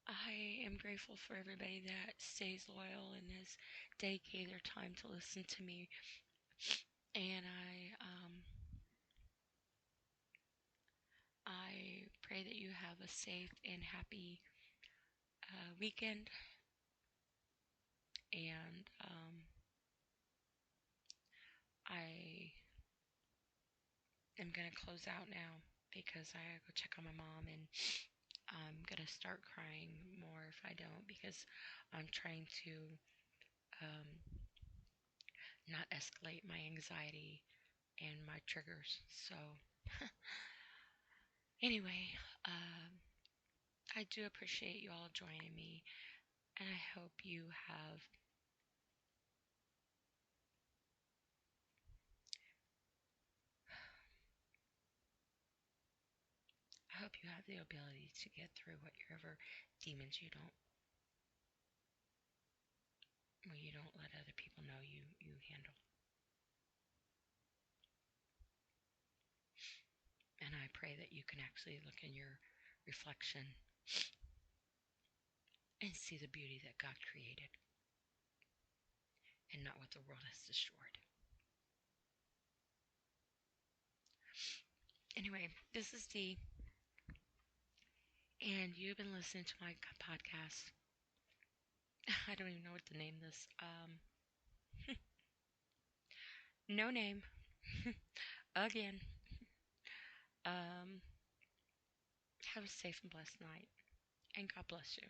Speaker 1: I am grateful for everybody that stays loyal and has dedicated their time to listen to me, and I pray that you have a safe and happy weekend. And I am going to close out now because I gotta go check on my mom, and I'm going to start crying more if I don't, because I'm trying to um, not escalate my anxiety and my triggers. So, anyway, I do appreciate you all joining me, and I hope you have the ability to get through whatever demons you don't let other people know you handle. And I pray that you can actually look in your reflection and see the beauty that God created and not what the world has destroyed. Anyway, this is Dee, and you've been listening to my podcast. I don't even know what to name this. No name. Again. Um, have a safe and blessed night, and God bless you.